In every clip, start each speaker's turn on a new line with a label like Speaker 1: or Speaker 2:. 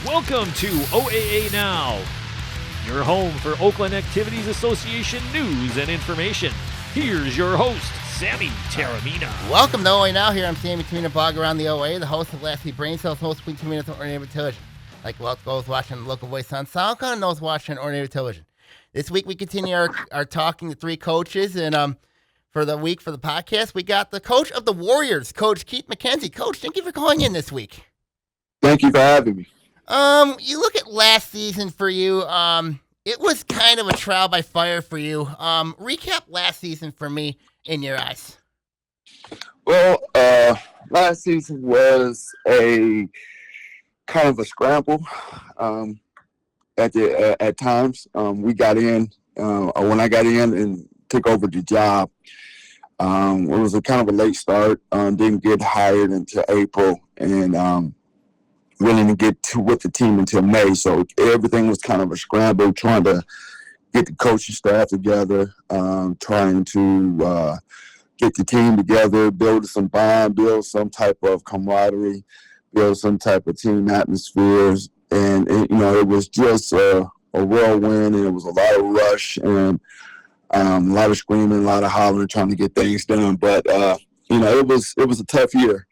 Speaker 1: Welcome to OAA Now, your home for Oakland Activities Association news and information. Here's your host, Sammy Taramina.
Speaker 2: Welcome to OAA Now. Here I'm Sammy Taramina, blog around the OAA, the host of Last Week Brain Cells, host of Taramina on Ordinary Television. Like those watching the local voice on SoundCloud and those watching Ordinary Television. This week we continue our talking to three coaches, and for the week for the podcast, we got the coach of the Warriors, Coach Keith McKenzie. Coach, thank you for calling in this week.
Speaker 3: Thank you for having me.
Speaker 2: You look at last season for you. It was kind of a trial by fire for you. Recap last season for me in your eyes.
Speaker 3: Well, last season was a kind of a scramble. At times, we got in. When I got in and took over the job, it was a kind of a late start. Didn't get hired until April, and really didn't get with the team until May. So everything was kind of a scramble, trying to get the coaching staff together, trying to get the team together, build some bond, build some type of camaraderie, build some type of team atmospheres. And, it was just a whirlwind, and it was a lot of rush and a lot of screaming, a lot of hollering, trying to get things done. But, it was a tough year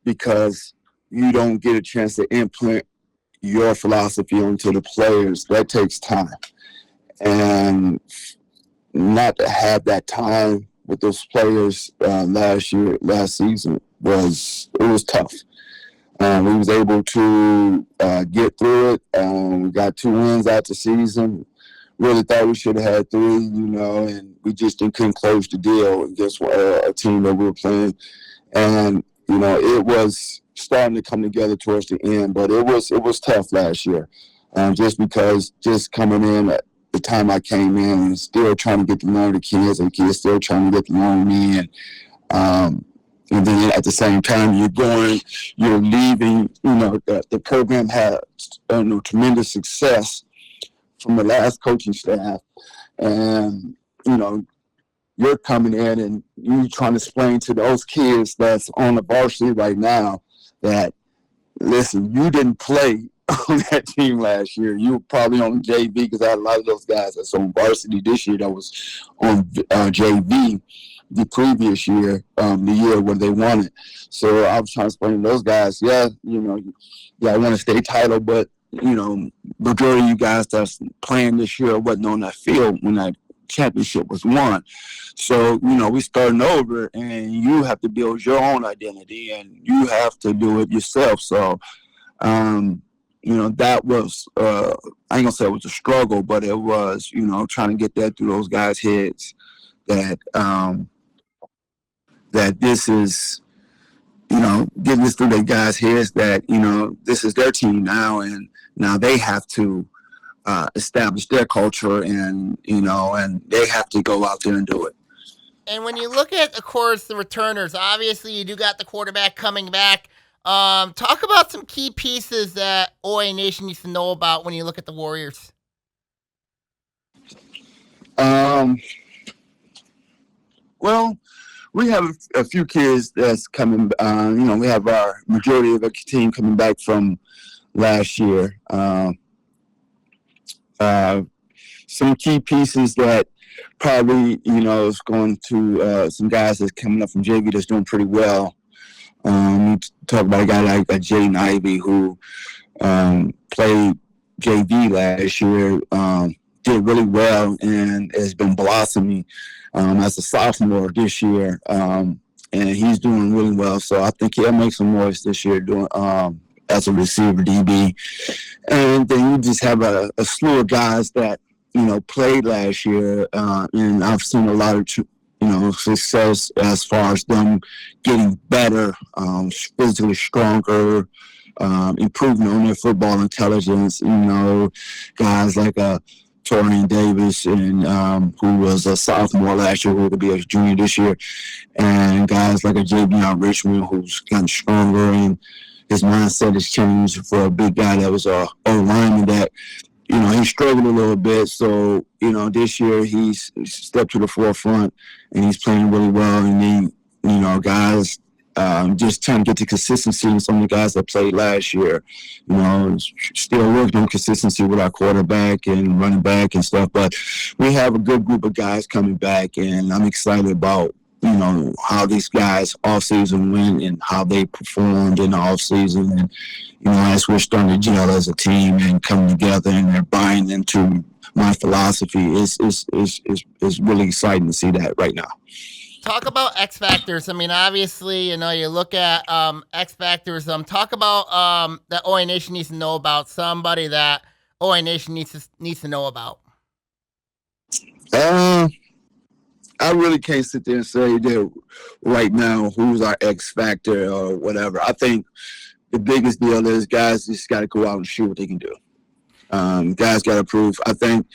Speaker 3: because you don't get a chance to implement your philosophy onto the players. That takes time. And not to have that time with those players last season was tough. We was able to get through it. We got 2 wins out the season. Really thought we should have had 3, and we just couldn't close the deal against a team that we were playing. And, it was starting to come together towards the end, but it was tough last year. Just because coming in at the time I came in and still trying to get to know the kids, and kids still trying to get to know me. And then at the same time, you're leaving, the program had tremendous success from the last coaching staff. And, you're coming in and you're trying to explain to those kids that's on the varsity right now that, listen, you didn't play on that team last year. You were probably on JV, because I had a lot of those guys that's on varsity this year that was on JV the previous year, the year when they won it. So I was trying to explain to those guys, I want to stay title, but, majority of you guys that's playing this year wasn't on that field when that championship was won. So, we starting over, and you have to build your own identity, and you have to do it yourself. So, that was, I ain't gonna say it was a struggle, but it was, trying to get that through those guys' heads that, that this is, getting this through their guys' heads that, this is their team now, and now they have to establish their culture, and and they have to go out there and do it.
Speaker 2: And when you look at, of course, the returners, obviously you do got the quarterback coming back. Talk about some key pieces that OA Nation needs to know about when you look at the Warriors.
Speaker 3: Well, we have a few kids that's coming. We have our majority of the team coming back from last year. Some key pieces that probably, is going to some guys that's coming up from JV that's doing pretty well. We talk about a guy like Jaden Ivey, who played JV last year, did really well, and has been blossoming as a sophomore this year. And he's doing really well. So I think he'll make some noise this year doing as a receiver DB. And then you just have a slew of guys that, played last year. And I've seen a lot of, success as far as them getting better, physically stronger, improving on their football intelligence. Guys like Torian Davis, and who was a sophomore last year, who will be a junior this year, and guys like a J.B. Richmond, who's gotten stronger, and his mindset has changed for a big guy that was a O-lineman that, he struggled a little bit. So, this year he's stepped to the forefront, and he's playing really well. And then, guys just trying to get the consistency in some of the guys that played last year. Still working on consistency with our quarterback and running back and stuff. But we have a good group of guys coming back, and I'm excited about how these guys off-season went and how they performed in the off-season. And, as we're starting to gel as a team and come together and they're buying into my philosophy, it's really exciting to see that right now.
Speaker 2: Talk about X factors. I mean, obviously, you look at X factors. Talk about that OA Nation needs to know about, somebody that OA Nation needs to know about.
Speaker 3: I really can't sit there and say that right now who's our X factor or whatever. I think the biggest deal is guys just got to go out and shoot what they can do. Guys got to prove. I think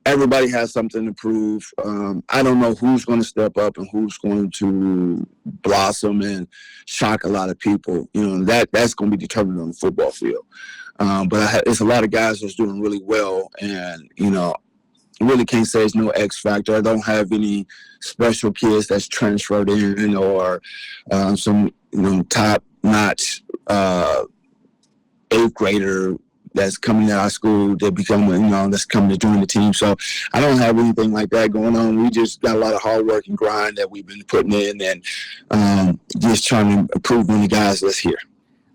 Speaker 3: everybody has something to prove. I don't know who's going to step up and who's going to blossom and shock a lot of people. That's going to be determined on the football field. But it's a lot of guys that's doing really well, and really can't say it's no X factor. I don't have any special kids that's transferred in or some top notch 8th grader that's coming to our school that become that's coming to join the team. So I don't have anything like that going on. We just got a lot of hard work and grind that we've been putting in, and just trying to improve on the guys that's here.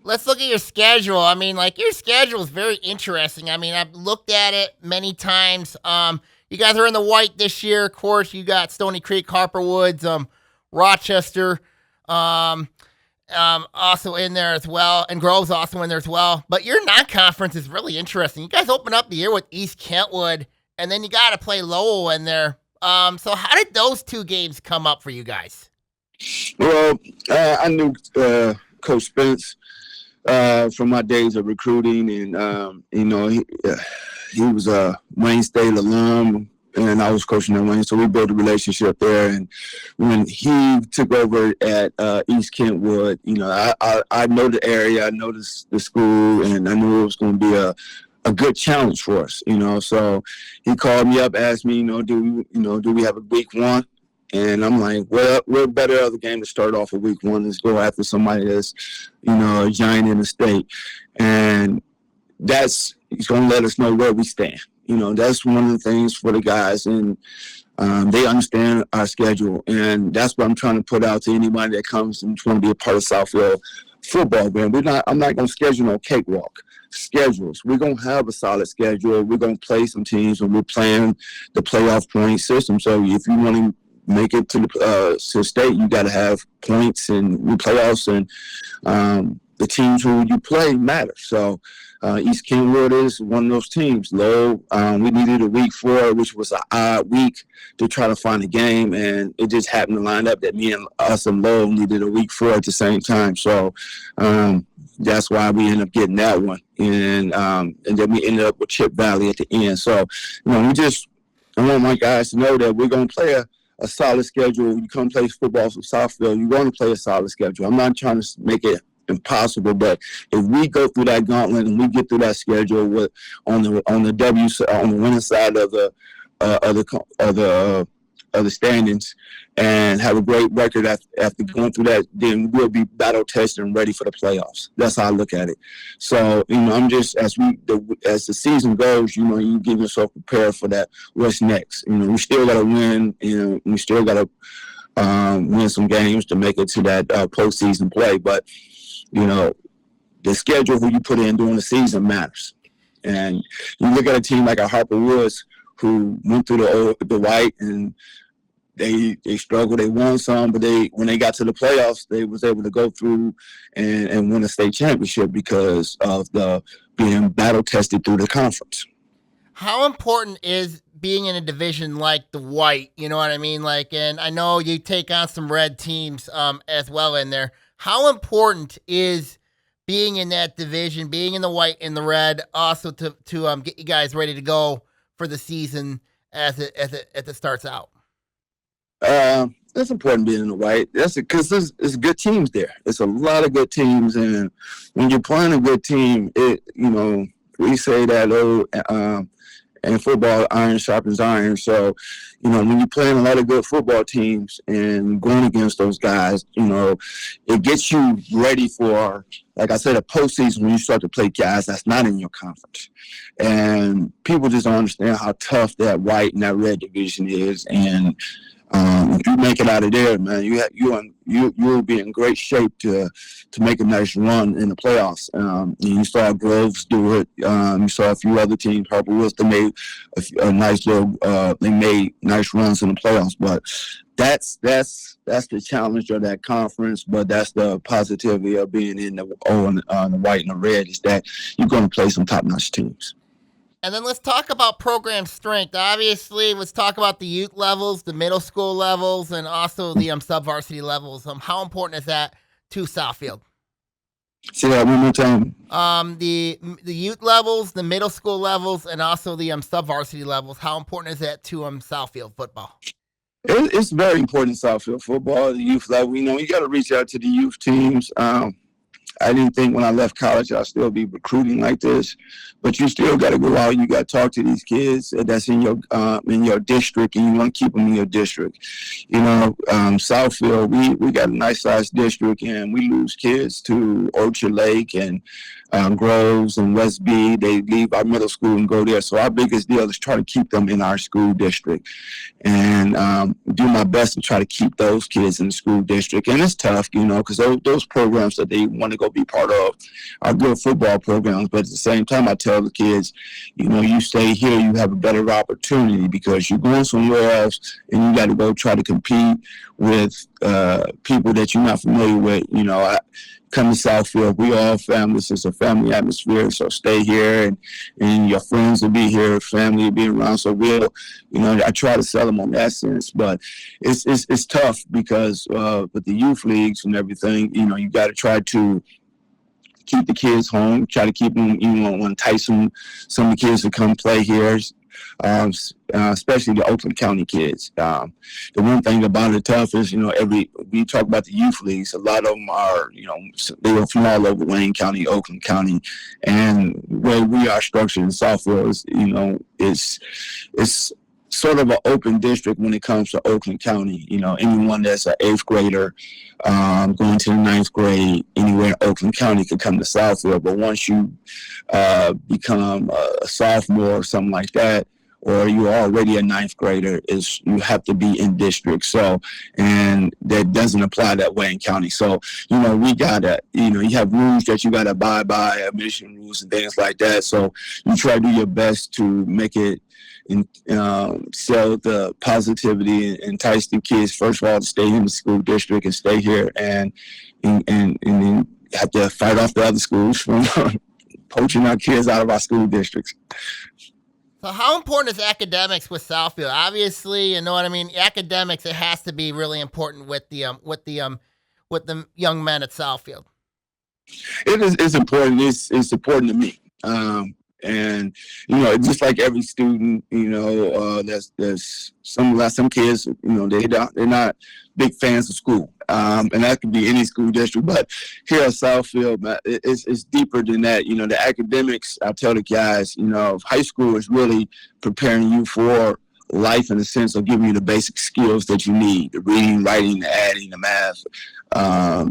Speaker 2: Let's look at your schedule. I mean, your schedule is very interesting. I mean, I've looked at it many times. You guys are in the white this year. Of course, you got Stony Creek, Harper Woods, Rochester, also in there as well, and Grove's also in there as well. But your non-conference is really interesting. You guys open up the year with East Kentwood, and then you got to play Lowell in there. So how did those 2 games come up for you guys?
Speaker 3: Well, I knew Coach Spence from my days of recruiting, and he was a Wayne State alum, and I was coaching at Wayne, so we built a relationship there. And when he took over at East Kentwood, I know the area, I know the school, and I knew it was going to be a good challenge for us. So he called me up, asked me, do we have a week 1? And I'm like, well, we're better at the game to start off a week 1 is go after somebody that's, a giant in the state. And he's going to let us know where we stand. That's one of the things for the guys, and they understand our schedule. And that's what I'm trying to put out to anybody that comes and want to be a part of Southfield football, man. I'm not going to schedule no cakewalk schedules. We're going to have a solid schedule. We're going to play some teams, and we're playing the playoff point system. So if you want to make it to the state, you got to have points and playoffs, and the teams who you play matter. So East Kentwood is one of those teams. Low, we needed a week 4, which was an odd week to try to find a game, and it just happened to line up that us and Low needed a week 4 at the same time. So that's why we ended up getting that one, and then we ended up with Chip Valley at the end. So I want my guys to know that we're going to play a solid schedule. You come play football from Southfield, you're going to play a solid schedule. I'm not trying to make it impossible, but if we go through that gauntlet and we get through that schedule on the winning side of the standings and have a great record after going through that, then we'll be battle tested and ready for the playoffs. That's how I look at it. So I'm just as the season goes, you get yourself prepared for that. What's next? We still got to win. We still got to win some games to make it to that postseason play, but the schedule who you put in during the season matters. And you look at a team like a Harper Woods who went through the white, and they struggled. They won some, but when they got to the playoffs, they was able to go through and win a state championship because of the being battle tested through the conference.
Speaker 2: How important is being in a division like the white? You know what I mean? And I know you take on some red teams as well in there. How important is being in that division, being in the white and the red, also to get you guys ready to go for the season as it starts out?
Speaker 3: It's important being in the white. That's because there's good teams there. It's a lot of good teams, and when you're playing a good team, we say that And football, iron sharpens iron. So, when you're playing a lot of good football teams and going against those guys, it gets you ready for, like I said, a postseason when you start to play guys that's not in your conference. And people just don't understand how tough that white and that red division is. And if you make it out of there, man, you'll be in great shape to make a nice run in the playoffs. You saw Groves do it. You saw a few other teams. Harper Woods, they made a nice little. They made nice runs in the playoffs. But that's the challenge of that conference. But that's the positivity of being in the white and the red, is that you're going to play some top-notch teams.
Speaker 2: And then let's talk about program strength. Obviously, let's talk about the youth levels, the middle school levels, and also the sub-varsity levels. How important is that to Southfield?
Speaker 3: Say that one more time.
Speaker 2: The youth levels, the middle school levels, and also the sub-varsity levels. How important is that to Southfield football?
Speaker 3: It's very important in Southfield football, the youth level. You got to reach out to the youth teams. I didn't think when I left college I'd still be recruiting like this, but you still got to go out. You got to talk to these kids that's in your district, and you want to keep them in your district. Southfield, we got a nice sized district, and we lose kids to Orchard Lake and Groves and West B. They leave our middle school and go there. So our biggest deal is try to keep them in our school district, and do my best to try to keep those kids in the school district. And it's tough, because those programs that they want to go be part of are good football programs. But at the same time, I tell the kids, you stay here, you have a better opportunity, because you're going somewhere else and you got to go try to compete with people that you're not familiar with. Come to Southfield, we all families. It's a family atmosphere, so stay here, and your friends will be here, family will be around. So I try to sell them on that sense, but it's tough because with the youth leagues and everything, you got to try to keep the kids home, try to keep them, entice some of the kids to come play here. Especially the Oakland County kids. The one thing about it tough is, we talk about the youth leagues, a lot of them are, they are from all over Wayne County, Oakland County, and where we are structured in Southfield is, it's sort of an open district when it comes to Oakland County. Anyone that's an 8th grader going to the 9th grade, anywhere in Oakland County could come to Southfield. But once you become a sophomore or something like that, or you're already a 9th grader, you have to be in district. So, and that doesn't apply that way in county. So, we gotta, you have rules that you gotta abide by, admission rules and things like that. So you try to do your best to make it and sell the positivity and entice the kids, first of all, to stay in the school district and stay here, and then have to fight off the other schools from poaching our kids out of our school districts.
Speaker 2: So how important is academics with Southfield? Obviously, academics, it has to be really important with the young men at Southfield.
Speaker 3: It's important. It's important to me. And just like every student, there's some kids, they're not big fans of school, and that could be any school district. But here at Southfield, it's deeper than that. The academics, I tell the guys, high school is really preparing you for life in the sense of giving you the basic skills that you need: the reading, writing, the adding, the math,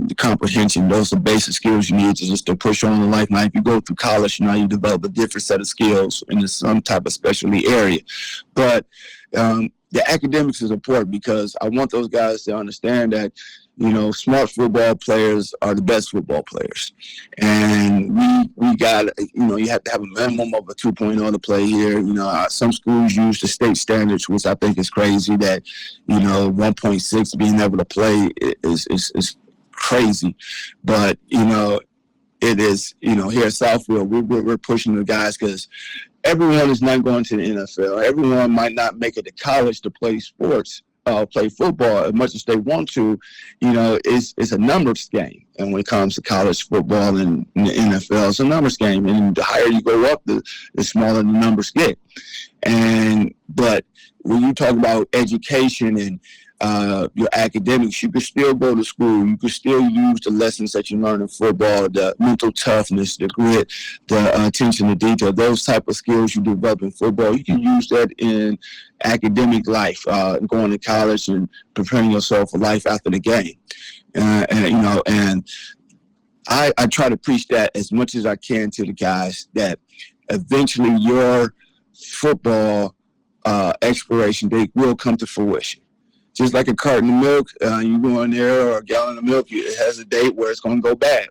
Speaker 3: the comprehension. Those are basic skills you need to push on in life. Now, if you go through college, you develop a different set of skills in some type of specialty area. But the academics is important because I want those guys to understand that, smart football players are the best football players. And we got, you have to have a minimum of a 2.0 to play here. Some schools use the state standards, which I think is crazy, that, 1.6 being able to play is crazy. But, it is, here at Southfield, we're pushing the guys because everyone is not going to the NFL. Everyone might not make it to college to play sports, play football as much as they want to. It's a numbers game. And when it comes to college football and the NFL, it's a numbers game. And the higher you go up, the smaller the numbers get. But when you talk about education and your academics, you can still go to school. You can still use the lessons that you learn in football, the mental toughness, the grit, the attention to detail, those type of skills you develop in football. You can use that in academic life, going to college and preparing yourself for life after the game. And I try to preach that as much as I can to the guys, that eventually your football exploration date will come to fruition. Just like a carton of milk, you go in there, or a gallon of milk, it has a date where it's going to go bad.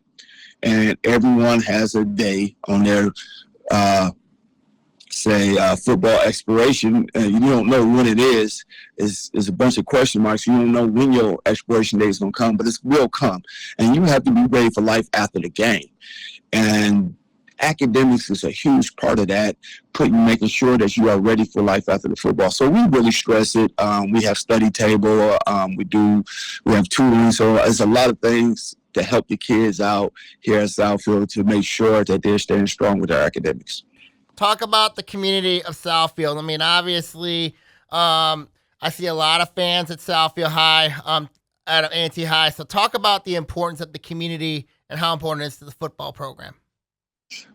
Speaker 3: And everyone has a day on their, football expiration. You don't know when it is. It's a bunch of question marks. You don't know when your expiration date is going to come, but it will come. And you have to be ready for life after the game. And academics is a huge part of that, making sure that you are ready for life after the football. So we really stress it. We have study table. We have tutoring. So there's a lot of things to help the kids out here at Southfield to make sure that they're staying strong with their academics.
Speaker 2: Talk about the community of Southfield. I mean, obviously, I see a lot of fans at Southfield High, at A&T High. So talk about the importance of the community and how important it is to the football program.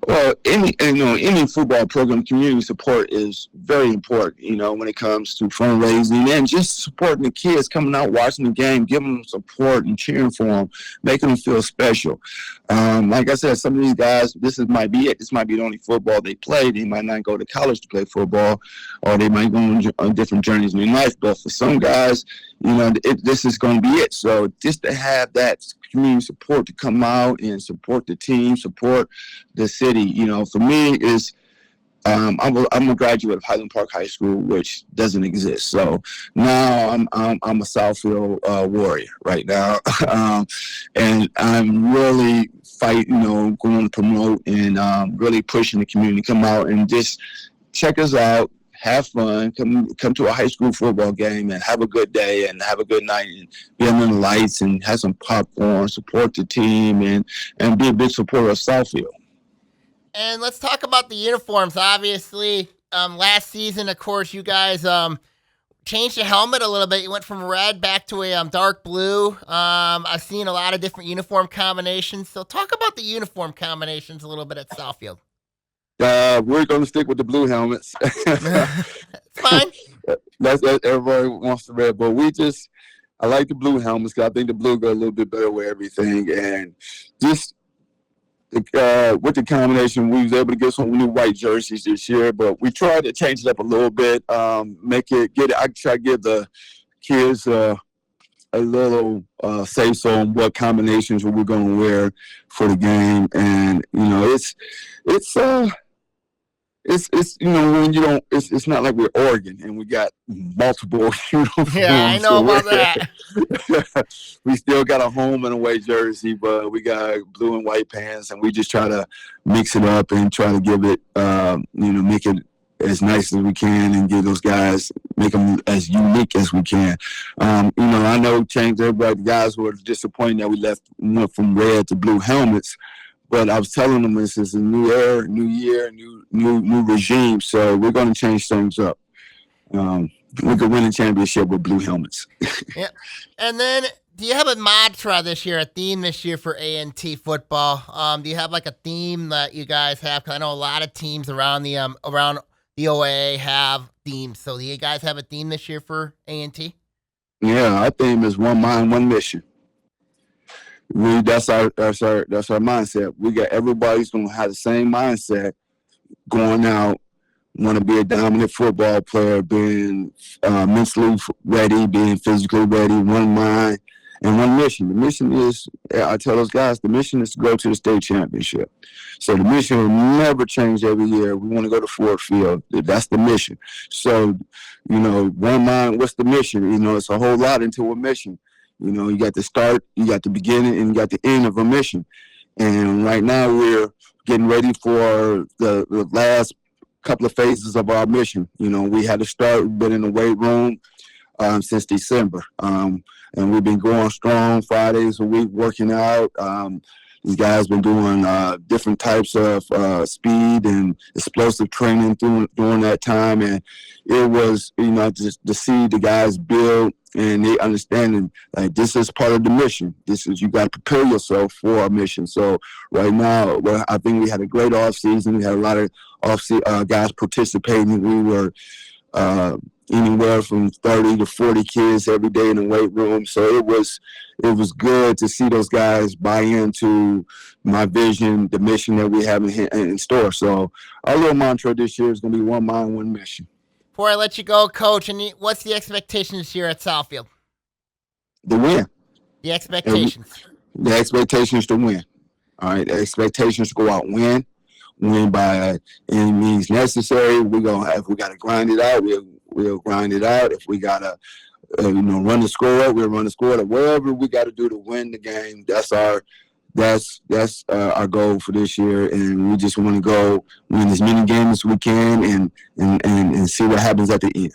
Speaker 3: Well, any football program, community support is very important, when it comes to fundraising and just supporting the kids coming out, watching the game, giving them support and cheering for them, making them feel special. Like I said, some of these guys, this might be it. This might be the only football they play. They might not go to college to play football, or they might go on different journeys in their life. But for some guys, this is going to be it. So just to have that community support to come out and support the team, support the city, for me is I'm a graduate of Highland Park High School, which doesn't exist. So now I'm a Southfield warrior right now, and I'm really fighting, going to promote and really pushing the community to come out and just check us out. Have fun, come to a high school football game and have a good day and have a good night and be under the lights and have some popcorn, support the team, and be a big supporter of Southfield.
Speaker 2: And let's talk about the uniforms. Obviously, last season, of course, you guys changed the helmet a little bit. You went from red back to a dark blue. I've seen a lot of different uniform combinations. So talk about the uniform combinations a little bit at Southfield.
Speaker 3: We're going to stick with the blue helmets.
Speaker 2: Fine.
Speaker 3: That's everybody wants the red, but I like the blue helmets because I think the blue go a little bit better with everything. And just with the combination, we was able to get some new white jerseys this year, but we tried to change it up a little bit, I try to give the kids a little say-so on what combinations we're going to wear for the game. And, when you don't, it's not like we're Oregon and we got multiple uniforms.
Speaker 2: Yeah, I know about that.
Speaker 3: We still got a home and away jersey, but we got blue and white pants, and we just try to mix it up and try to give it, make it as nice as we can and give those guys, make them as unique as we can. I know changed everybody. The guys were disappointed that we went from red to blue helmets. But I was telling them this is a new era, new year, new regime. So we're going to change things up. We could win a championship with blue helmets.
Speaker 2: Yeah. And then, do you have a mantra this year, a theme this year for A&T football? Do you have like a theme that you guys have? Because I know a lot of teams around the OAA have themes. So do you guys have a theme this year for A&T?
Speaker 3: Yeah, our theme is one mind, one mission. That's our mindset. We got everybody's gonna have the same mindset going out, want to be a dominant football player, being mentally ready, being physically ready, one mind and one mission. The mission is, I tell those guys, the mission is to go to the state championship. So the mission will never change every year. We want to go to Ford Field. That's the mission. So, one mind, what's the mission? It's a whole lot into a mission. You got the start, you got the beginning, and you got the end of a mission. And right now we're getting ready for the last couple of phases of our mission. We had to start, we've been in the weight room since December. And we've been going strong 5 days a week, working out. These guys been doing different types of speed and explosive training during that time, and it was, just to see the guys build and they understanding like this is part of the mission. This is, you got to prepare yourself for a mission. So right now, I think we had a great off season. We had a lot of guys participating. We were anywhere from 30 to 40 kids every day in the weight room. So it was good to see those guys buy into my vision, the mission that we have in store. So our little mantra this year is going to be one mind, one mission.
Speaker 2: Before I let you go, Coach, and what's the expectation this year at Southfield?
Speaker 3: The win.
Speaker 2: The expectations.
Speaker 3: The expectation is to win. All right. The expectation is to go out and win by any means necessary. If we got to grind it out, we'll grind it out. If we got to, run the score up, we'll run the score up. Whatever we got to do to win the game, that's our goal for this year. And we just want to go win as many games as we can and see what happens at the end.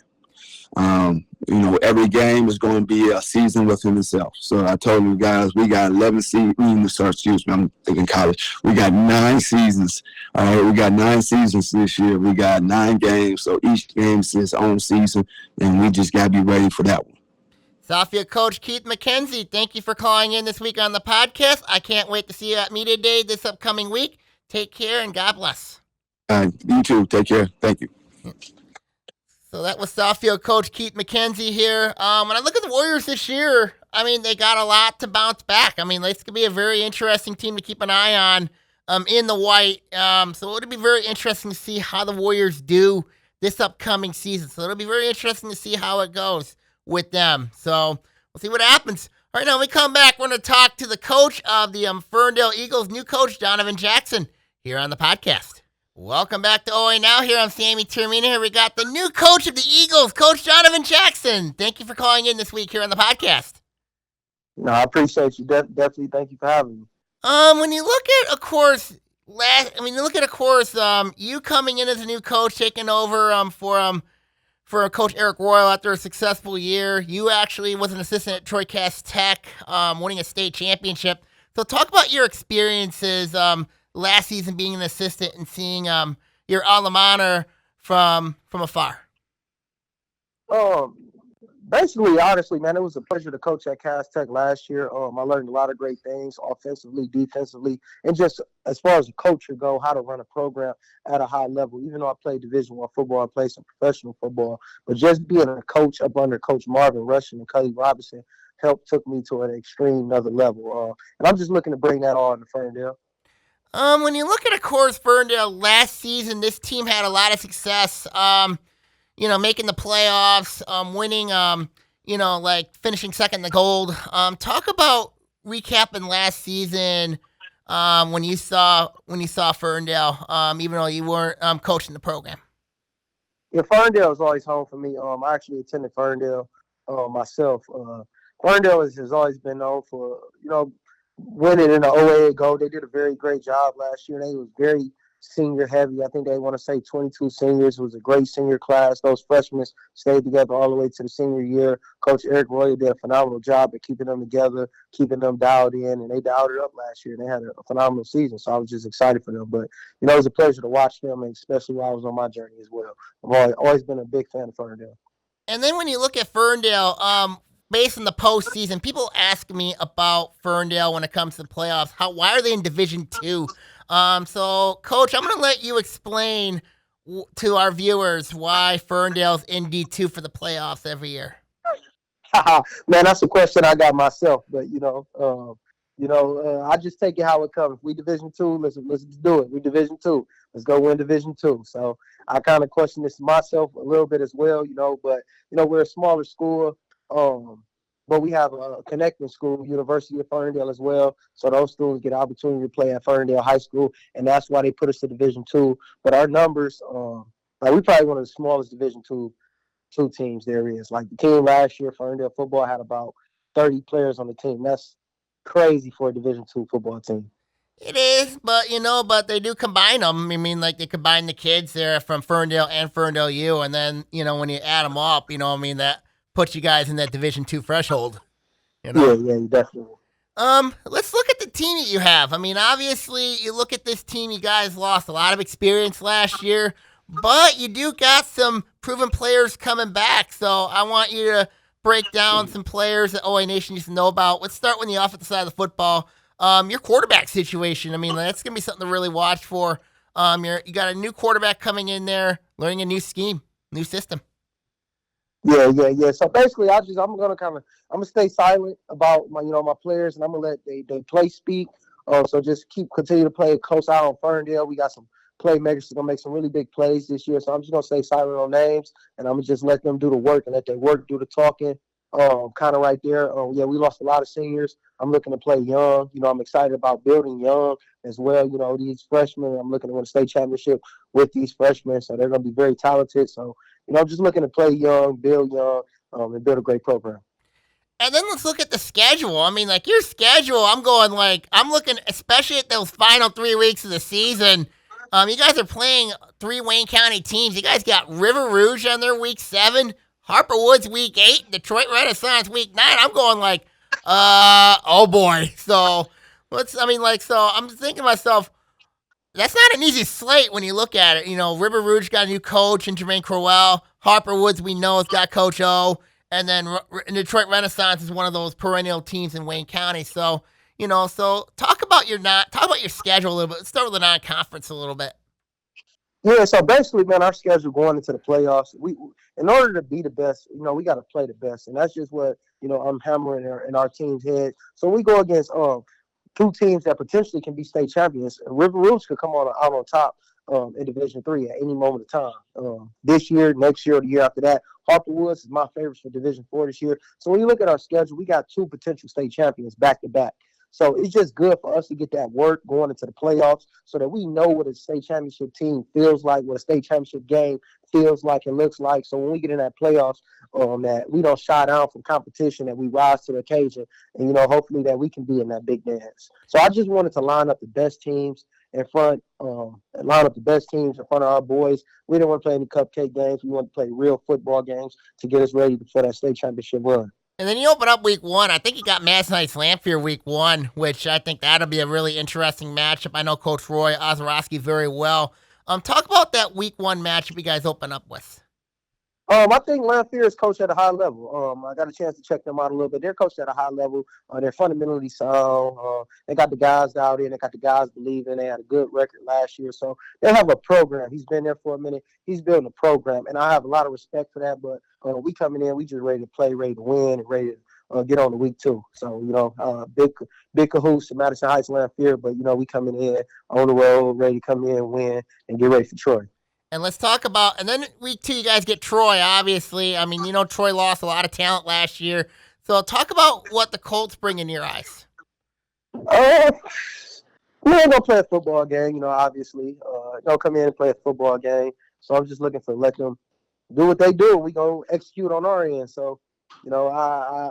Speaker 3: Every game is going to be a season within itself. So I told you guys, we got 11 seasons. I'm thinking college. We got 9 seasons. All right, we got 9 seasons this year. We got 9 games. So each game is its own season, and we just got to be ready for that one.
Speaker 2: Southfield coach Keith McKenzie, thank you for calling in this week on the podcast. I can't wait to see you at Media Day this upcoming week. Take care and God bless.
Speaker 3: You too. Take care. Thank you.
Speaker 2: So that was Southfield coach Keith McKenzie here. When I look at the Warriors this year, they got a lot to bounce back. This could be a very interesting team to keep an eye on in the white. So it'll be very interesting to see how the Warriors do this upcoming season. So it'll be very interesting to see how it goes with them. So we'll see what happens. All right, now when we come back, we're going to talk to the coach of the Ferndale Eagles, new coach Donovan Jackson, here on the podcast. Welcome back to OAA Now. Here I'm Sammy Termina. Here we got the new coach of the Eagles, Coach Donovan Jackson. Thank you for calling in this week here on the podcast.
Speaker 4: No, I appreciate you. Definitely, thank you for having me.
Speaker 2: When you look at, of course, you coming in as a new coach, taking over for Coach Eric Royal after a successful year. You actually was an assistant at Troy Cass Tech, winning a state championship. So talk about your experiences last season being an assistant and seeing your alma mater from afar.
Speaker 4: Basically, honestly, man, it was a pleasure to coach at Cass Tech last year. I learned a lot of great things offensively, defensively, and just as far as a coach go, how to run a program at a high level. Even though I played Division I football, I played some professional football, but just being a coach up under Coach Marvin Russian and Cuddy Robinson took me to an extreme another level. And I'm just looking to bring that on to Ferndale.
Speaker 2: When you look at, of course, Ferndale last season, this team had a lot of success. Making the playoffs, winning, finishing second in the gold. Talk about recapping last season when you saw Ferndale, even though you weren't coaching the program.
Speaker 4: Yeah, Ferndale is always home for me. I actually attended Ferndale myself. Ferndale has always been known for, winning in the OAA Gold. They did a very great job last year. They was very senior heavy. I think they want to say 22 seniors. It was a great senior class. Those freshmen stayed together all the way to the senior year. Coach Eric Royal did a phenomenal job at keeping them together, keeping them dialed in, and they dialed it up last year. And they had a phenomenal season, so I was just excited for them. But, it was a pleasure to watch them, and especially while I was on my journey as well. I've always been a big fan of Ferndale.
Speaker 2: And then when you look at Ferndale, based on the postseason, people ask me about Ferndale when it comes to the playoffs. Why are they in Division II? So, Coach, I'm going to let you explain to our viewers why Ferndale's in D2 for the playoffs every year.
Speaker 4: Man, that's a question I got myself, but I just take it how it comes. If we Division II, let's do it. We Division II, let's go win Division II. So I kind of question this myself a little bit as well, but we're a smaller school. But we have a connecting school, University of Ferndale as well. So those students get an opportunity to play at Ferndale High School, and that's why they put us to Division II. But our numbers, we probably one of the smallest Division II teams there is. Like the team last year, Ferndale football had about 30 players on the team. That's crazy for a Division II football team.
Speaker 2: It is, but they do combine them. They combine the kids there from Ferndale and Ferndale U, and then when you add them up, that puts you guys in that Division II threshold.
Speaker 4: Yeah, definitely.
Speaker 2: Let's look at the team that you have. I mean, obviously, you look at this team, you guys lost a lot of experience last year, but you do got some proven players coming back. So I want you to break down some players that OA Nation needs to know about. Let's start with the offensive side of the football. Your quarterback situation. I mean, that's gonna be something to really watch for. You got a new quarterback coming in there, learning a new scheme, new system.
Speaker 4: Yeah. So basically, I'm gonna stay silent about my players, and I'm gonna let they play speak. So just continue to play a close eye on Ferndale. We got some playmakers that's gonna make some really big plays this year. So I'm just gonna stay silent on names, and I'm gonna just let them do the work and let their work do the talking. Kind of right there. Yeah, we lost a lot of seniors. I'm looking to play young. I'm excited about building young as well. These freshmen, I'm looking to win a state championship with these freshmen, so they're gonna be very talented. So I'm just looking to play young, build young, and build a great program.
Speaker 2: And then let's look at the schedule. I mean, like your schedule, I'm looking especially at those final 3 weeks of the season. You guys are playing 3 Wayne County teams. You guys got River Rouge on their week 7, Harper Woods week 8, Detroit Renaissance week 9. I'm going like, oh boy. So I'm thinking to myself, that's not an easy slate when you look at it. River Rouge got a new coach in Jermaine Crowell. Harper Woods, we know, has got Coach O. And then Detroit Renaissance is one of those perennial teams in Wayne County. So, talk about your schedule a little bit. Let's start with the non-conference a little bit.
Speaker 4: Yeah, so basically, man, our schedule going into the playoffs, in order to be the best, we got to play the best. And that's just what, I'm hammering in our team's head. So we go against 2 teams that potentially can be state champions. River Rouge could come out on top in Division III at any moment of time. This year, next year, or the year after that. Harper Woods is my favorites for Division IV this year. So when you look at our schedule, we got 2 potential state champions back to back. So it's just good for us to get that work going into the playoffs so that we know what a state championship team feels like, what a state championship game feels like and looks like. So when we get in that playoffs, that we don't shy down from competition, that we rise to the occasion, and, hopefully that we can be in that big dance. So I just wanted to line up the best teams in front, of our boys. We didn't want to play any cupcake games. We wanted to play real football games to get us ready for that state championship run.
Speaker 2: And then you open up week 1. I think you got Madison Heights Lanphier week 1, which I think that'll be a really interesting matchup. I know Coach Roy Ozarowski very well. Talk about that week 1 matchup you guys open up with.
Speaker 4: I think Lanphier is coached at a high level. I got a chance to check them out a little bit. They're coached at a high level. They're fundamentally sound. They got the guys out there. They got the guys believing. They had a good record last year. So they have a program. He's been there for a minute. He's building a program. And I have a lot of respect for that. But we coming in, we just ready to play, ready to win, and ready to get on to week 2. So, big cahoots to Madison Heights Lanphier. But, we coming in on the road, ready to come in, win, and get ready for Troy.
Speaker 2: And let's talk about, and then week 2, you guys get Troy, obviously. I mean, Troy lost a lot of talent last year. So talk about what the Colts bring in your eyes.
Speaker 4: We ain't going to play a football game, obviously. Don't come in and play a football game. So I'm just looking to let them do what they do. We going to execute on our end. So, I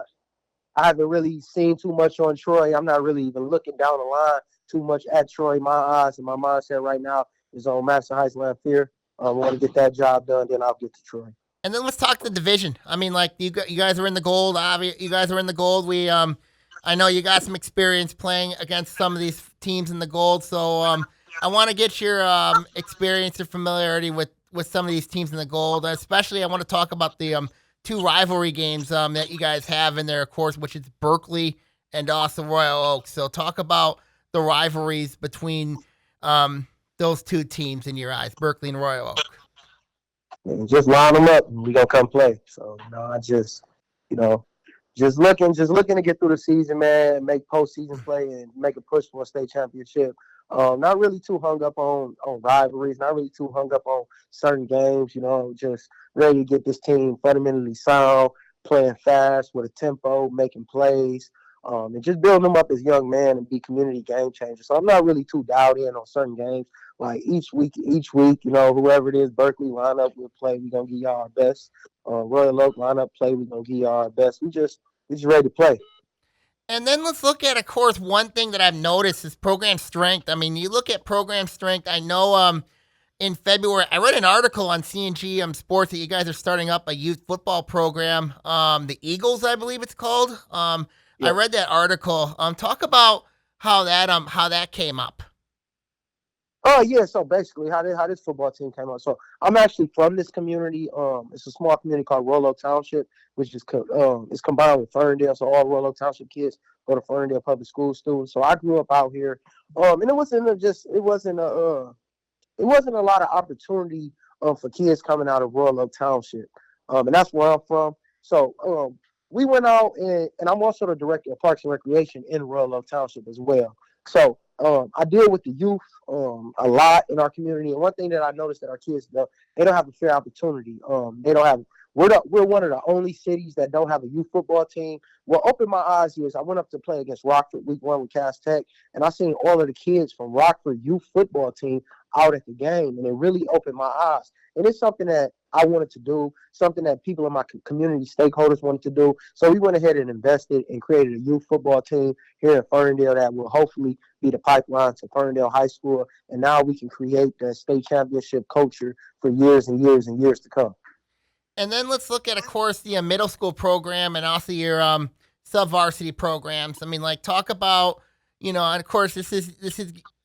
Speaker 4: haven't really seen too much on Troy. I'm not really even looking down the line too much at Troy. My eyes and my mindset right now is on Madison Heights Lanphier. I want to get that job done, then I'll get to Troy.
Speaker 2: And then let's talk the division. I mean, like you guys are in the gold. You guys are in the gold. I know you got some experience playing against some of these teams in the gold. So I want to get your experience or familiarity with some of these teams in the gold. Especially, I want to talk about the 2 rivalry games that you guys have in there, of course, which is Berkeley and also Royal Oak. So talk about the rivalries between those 2 teams in your eyes, Berkeley and Royal Oak.
Speaker 4: And just line them up and we gonna come play. So, I just looking to get through the season, man, make postseason play and make a push for a state championship. Not really too hung up on rivalries, not really too hung up on certain games, just ready to get this team fundamentally sound, playing fast with a tempo, making plays. And just building them up as young men and be community game changers. So I'm not really too dialed in on certain games. Like each week, whoever it is, Berkeley line up, we'll play. We're going to give y'all our best. Royal Oak line up, play. We're going to give y'all our best. We just ready to play.
Speaker 2: And then let's look at, of course, one thing that I've noticed is program strength. I mean, you look at program strength. I know in February, I read an article on CNG Sports that you guys are starting up a youth football program. The Eagles, I believe it's called. I read that article. Talk about how that came up.
Speaker 4: Oh yeah, so basically how this football team came out. So I'm actually from this community. It's a small community called Rollo Township, which is combined with Ferndale. So all Rollo Township kids go to Ferndale Public School students. So I grew up out here. And it wasn't a lot of opportunity for kids coming out of Royal Township, and that's where I'm from. So we went out, and I'm also the director of Parks and Recreation in Royal Township as well. So I deal with the youth a lot in our community, and one thing that I noticed that our kids they don't have a fair opportunity. They don't have. We're one of the only cities that don't have a youth football team. What opened my eyes here is I went up to play against Rockford week 1 with Cass Tech, and I seen all of the kids from Rockford youth football team out at the game, and it really opened my eyes. And it's something that I wanted to do, something that people in my community stakeholders wanted to do. So we went ahead and invested and created a youth football team here in Ferndale that will hopefully be the pipeline to Ferndale High School. And now we can create the state championship culture for years and years and years to come.
Speaker 2: And then let's look at, of course, the middle school program and also your sub-varsity programs. I mean, like, talk about, and of course, this is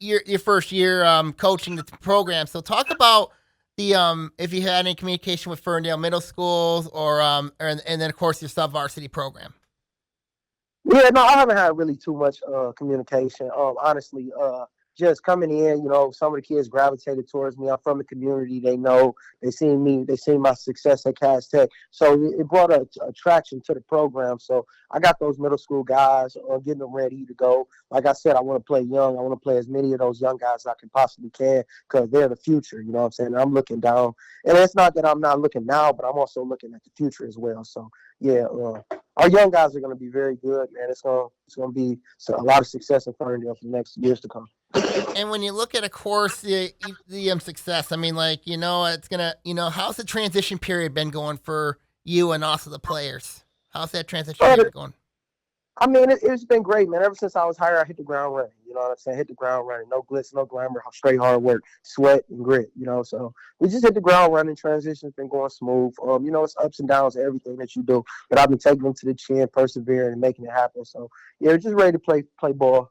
Speaker 2: your first year coaching the program. So talk about the if you had any communication with Ferndale Middle Schools and then, of course, your sub-varsity program.
Speaker 4: Yeah, no, I haven't had really too much communication. Honestly, just coming in, some of the kids gravitated towards me. I'm from the community. They know, they seen me, they seen my success at Cass Tech. So it brought a attraction to the program. So I got those middle school guys getting them ready to go. Like I said, I want to play young. I want to play as many of those young guys as I can possibly can because they're the future. You know what I'm saying? I'm looking down. And it's not that I'm not looking now, but I'm also looking at the future as well. So, yeah, our young guys are going to be very good, man. It's going to be a lot of success in Ferndale for the next years to come.
Speaker 2: And when you look at, of course, the success, I mean, like, it's going to, how's the transition period been going for you and also the players? How's that transition period going?
Speaker 4: I mean, it's been great, man. Ever since I was hired, I hit the ground running. You know what I'm saying? Hit the ground running. No glitz, no glamour, straight hard work, sweat and grit, So we just hit the ground running. Transition's been going smooth. It's ups and downs of everything that you do. But I've been taking them to the chin, persevering, and making it happen. So, yeah, just ready to play ball.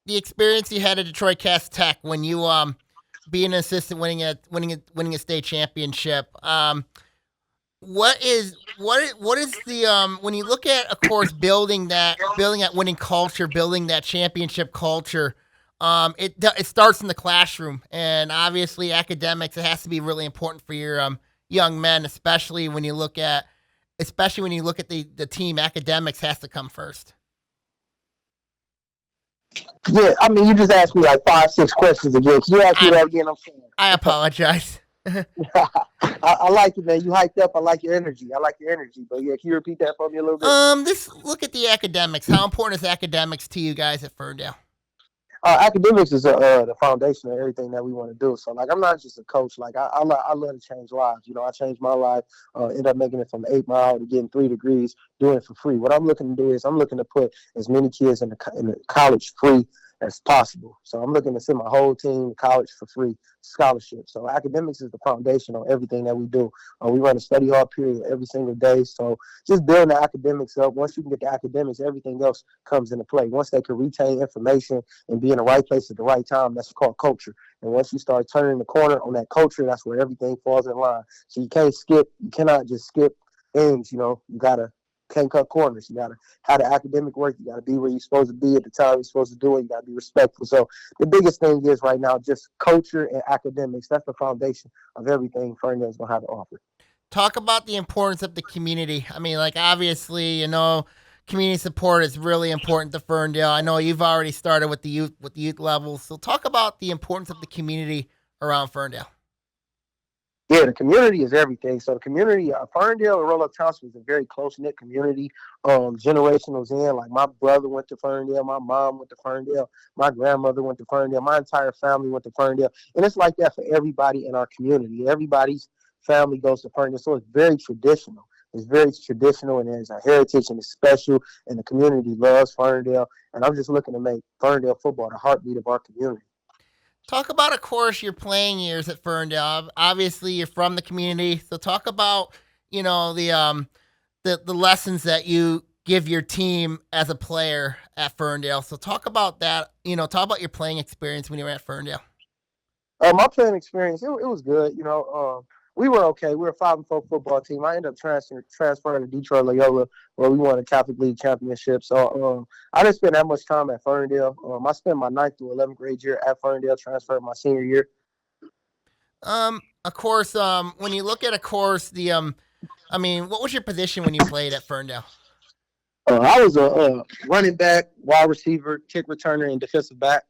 Speaker 2: The experience you had at Detroit Cass Tech when you being an assistant winning a state championship. What is the when you look at, of course, building that winning culture, building that championship culture, it starts in the classroom, and obviously academics, it has to be really important for your young men, especially when you look at the team. Academics has to come first.
Speaker 4: Yeah, I mean, you just asked me like 5-6 questions again. Can you ask me that again? I'm sorry.
Speaker 2: I apologize.
Speaker 4: I like it, man. You hyped up. I like your energy. But yeah, can you repeat that for me a little bit?
Speaker 2: Look at the academics. How important is academics to you guys at Ferndale?
Speaker 4: Academics is the foundation of everything that we want to do. So, like, I'm not just a coach. Like, I love to change lives. I changed my life, ended up making it from 8 Mile to getting 3 degrees, doing it for free. What I'm looking to do is I'm looking to put as many kids in the college free as possible. So I'm looking to send my whole team to college for free scholarship. So academics is the foundation on everything that we do. We run a study hall period every single day. So just building the academics up. Once you can get the academics, everything else comes into play. Once they can retain information and be in the right place at the right time, that's called culture. And once you start turning the corner on that culture, that's where everything falls in line. So you cannot just skip things. You can't cut corners. You got to have the academic work. You got to be where you're supposed to be at the time you're supposed to do it. You got to be respectful. So the biggest thing is right now just culture and academics. That's the foundation of everything Ferndale's going to have to offer.
Speaker 2: Talk about the importance of the community. I mean, like, obviously, community support is really important to Ferndale. I know you've already started with the youth levels. So talk about the importance of the community around Ferndale.
Speaker 4: Yeah, the community is everything. So the community, Ferndale and Rolla Township is a very close-knit community. Generationals in, like my brother went to Ferndale, my mom went to Ferndale, my grandmother went to Ferndale, my entire family went to Ferndale. And it's like that for everybody in our community. Everybody's family goes to Ferndale. So it's very traditional. It's very traditional, and there's a heritage, and it's special, and the community loves Ferndale. And I'm just looking to make Ferndale football the heartbeat of our community.
Speaker 2: Talk about, of course, your playing years at Ferndale. Obviously, you're from the community, so talk about the lessons that you give your team as a player at Ferndale. So talk about that. Talk about your playing experience when you were at Ferndale.
Speaker 4: My playing experience, it was good. We were okay. We were a 5-4 football team. I ended up transferring to Detroit Loyola, where we won a Catholic League championship. So I didn't spend that much time at Ferndale. I spent my 9th through 11th grade year at Ferndale, transferred my senior year.
Speaker 2: Of course, when you look at what was your position when you played at Ferndale?
Speaker 4: I was a running back, wide receiver, kick returner, and defensive back.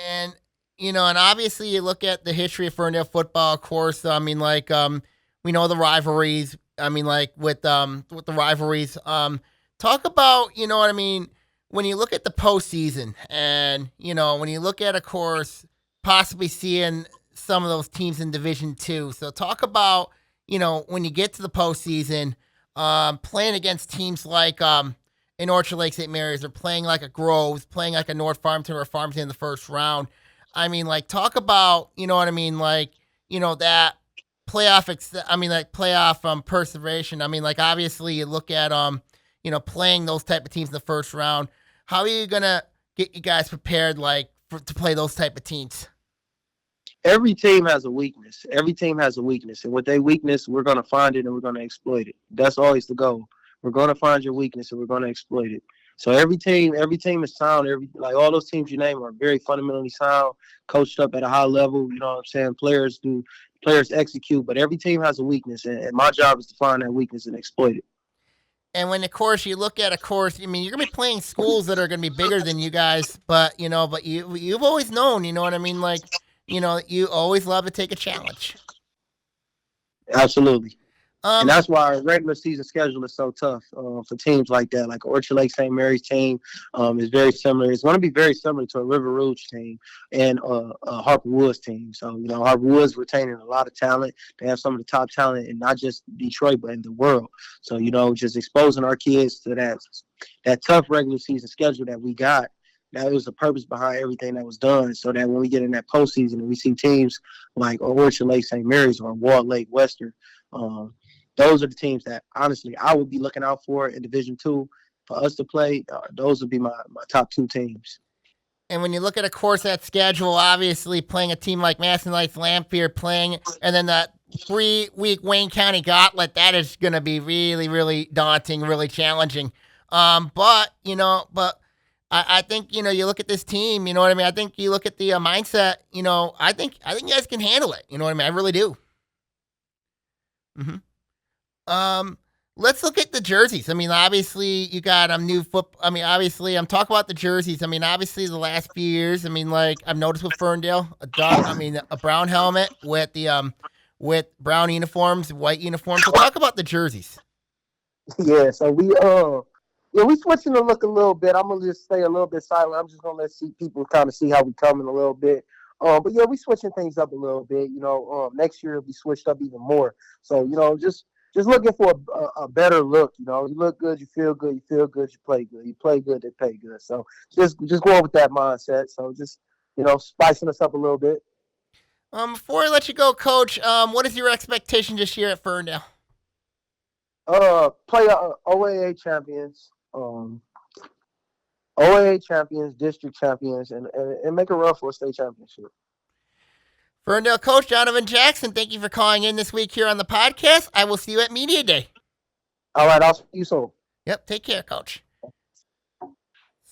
Speaker 2: And and obviously you look at the history of Ferndale football, of course. We know the rivalries. With the rivalries. Talk about, when you look at the postseason and, when you look at, of course, possibly seeing some of those teams in Division II. So talk about, when you get to the postseason, playing against teams like in Orchard Lake St. Mary's, or playing like a Groves, playing like a North Farmington or a Farmington in the first round. Talk about, that playoff perseveration. Obviously you look at, playing those type of teams in the first round. How are you going to get you guys prepared, to play those type of teams?
Speaker 4: Every team has a weakness. Every team has a weakness. And with their weakness, we're going to find it and we're going to exploit it. That's always the goal. We're going to find your weakness and we're going to exploit it. So every team is sound. All those teams you name are very fundamentally sound, coached up at a high level. You know what I'm saying? Players execute, but every team has a weakness, and my job is to find that weakness and exploit it.
Speaker 2: And when, of course, you look at you're going to be playing schools that are going to be bigger than you guys, but you've always known, you always love to take a challenge.
Speaker 4: Absolutely. And that's why our regular season schedule is so tough for teams like that. Like Orchard Lake St. Mary's team is very similar. It's going to be very similar to a River Rouge team and a Harper Woods team. So, Harper Woods retaining a lot of talent. They have some of the top talent in not just Detroit, but in the world. So, just exposing our kids to that tough regular season schedule that we got. That was the purpose behind everything that was done, so that when we get in that postseason and we see teams like Orchard Lake St. Mary's or Walled Lake Western, those are the teams that, honestly, I would be looking out for in Division II for us to play. Those would be my top 2 teams.
Speaker 2: And when you look at, of course, that schedule, obviously playing a team like Madison Lights Lamphere and then that 3-week Wayne County Gauntlet, that is going to be really, really daunting, really challenging. But I think, you look at this team, I think you look at the mindset, I think you guys can handle it. I really do. Mm-hmm. Let's look at the jerseys. Obviously you got new football. Obviously I'm talking about the jerseys. Obviously the last few years, I've noticed with Ferndale, a brown helmet with the with brown uniforms, white uniforms. So talk about the jerseys.
Speaker 4: Yeah, so we switching the look a little bit. I'm gonna just stay a little bit silent. I'm just gonna let people kind of see how we coming a little bit. But yeah, we switching things up a little bit. Next year it'll be switched up even more. So just looking for a better look. You look good, you feel good, you play good. You play good, they pay good. So just going with that mindset. So just spicing us up a little bit.
Speaker 2: Before I let you go, Coach, what is your expectation this year at Ferndale?
Speaker 4: Play OAA champions, OAA champions, district champions, and make a run for a state championship.
Speaker 2: Ferndale coach Donovan Jackson, thank you for calling in this week here on the podcast. I will see you at Media Day.
Speaker 4: All right, I'll see you soon.
Speaker 2: Yep, take care, Coach.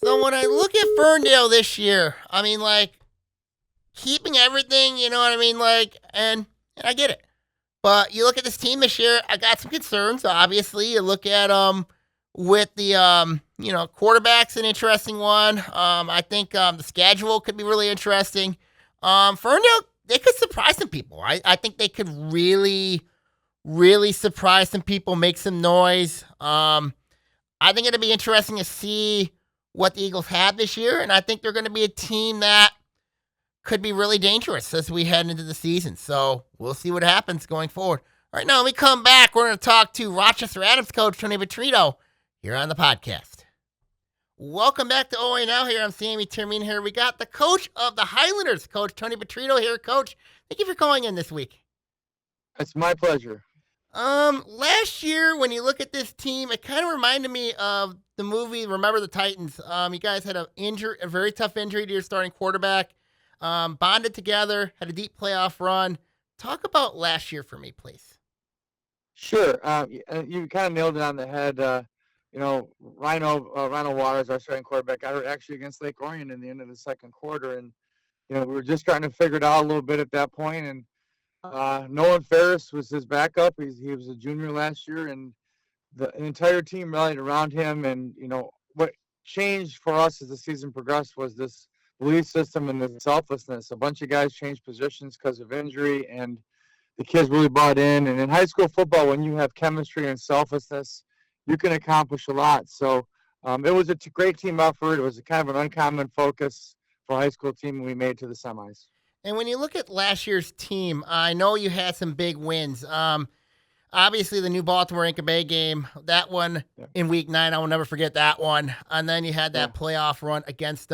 Speaker 2: So when I look at Ferndale this year, keeping everything, and I get it. But you look at this team this year, I got some concerns. Obviously, you look at with the quarterback's an interesting one. I think the schedule could be really interesting. Ferndale, they could surprise some people. I think they could really, really surprise some people, make some noise. I think it'll be interesting to see what the Eagles have this year, and I think they're going to be a team that could be really dangerous as we head into the season. So we'll see what happens going forward. All right, now when we come back, we're going to talk to Rochester Adams coach Tony Petrino here on the podcast. Welcome back to OAA Now. Here I'm Sammy Termine here. We got the coach of the Highlanders, Coach Tony Petrino here. Coach, thank you for calling in this week.
Speaker 5: It's my pleasure.
Speaker 2: Last year, when you look at this team, it kind of reminded me of the movie Remember the Titans. You guys had a very tough injury to your starting quarterback. Bonded together, had a deep playoff run. Talk about last year for me, please.
Speaker 5: Sure. You kind of nailed it on the head. Rhino Waters, our starting quarterback, got hurt actually against Lake Orion in the end of the second quarter. And, we were just trying to figure it out a little bit at that point. And Nolan Ferris was his backup. He was a junior last year, and the entire team rallied around him. And, what changed for us as the season progressed was this belief system and the selflessness. A bunch of guys changed positions because of injury, and the kids really bought in. And in high school football, when you have chemistry and selflessness, you can accomplish a lot. So it was a great team effort. It was a kind of an uncommon focus for a high school team, and we made it to the semis.
Speaker 2: And when you look at last year's team, I know you had some big wins. Obviously, the New Baltimore Anchor Bay game, that one in Week 9, I will never forget that one. And then you had that playoff run against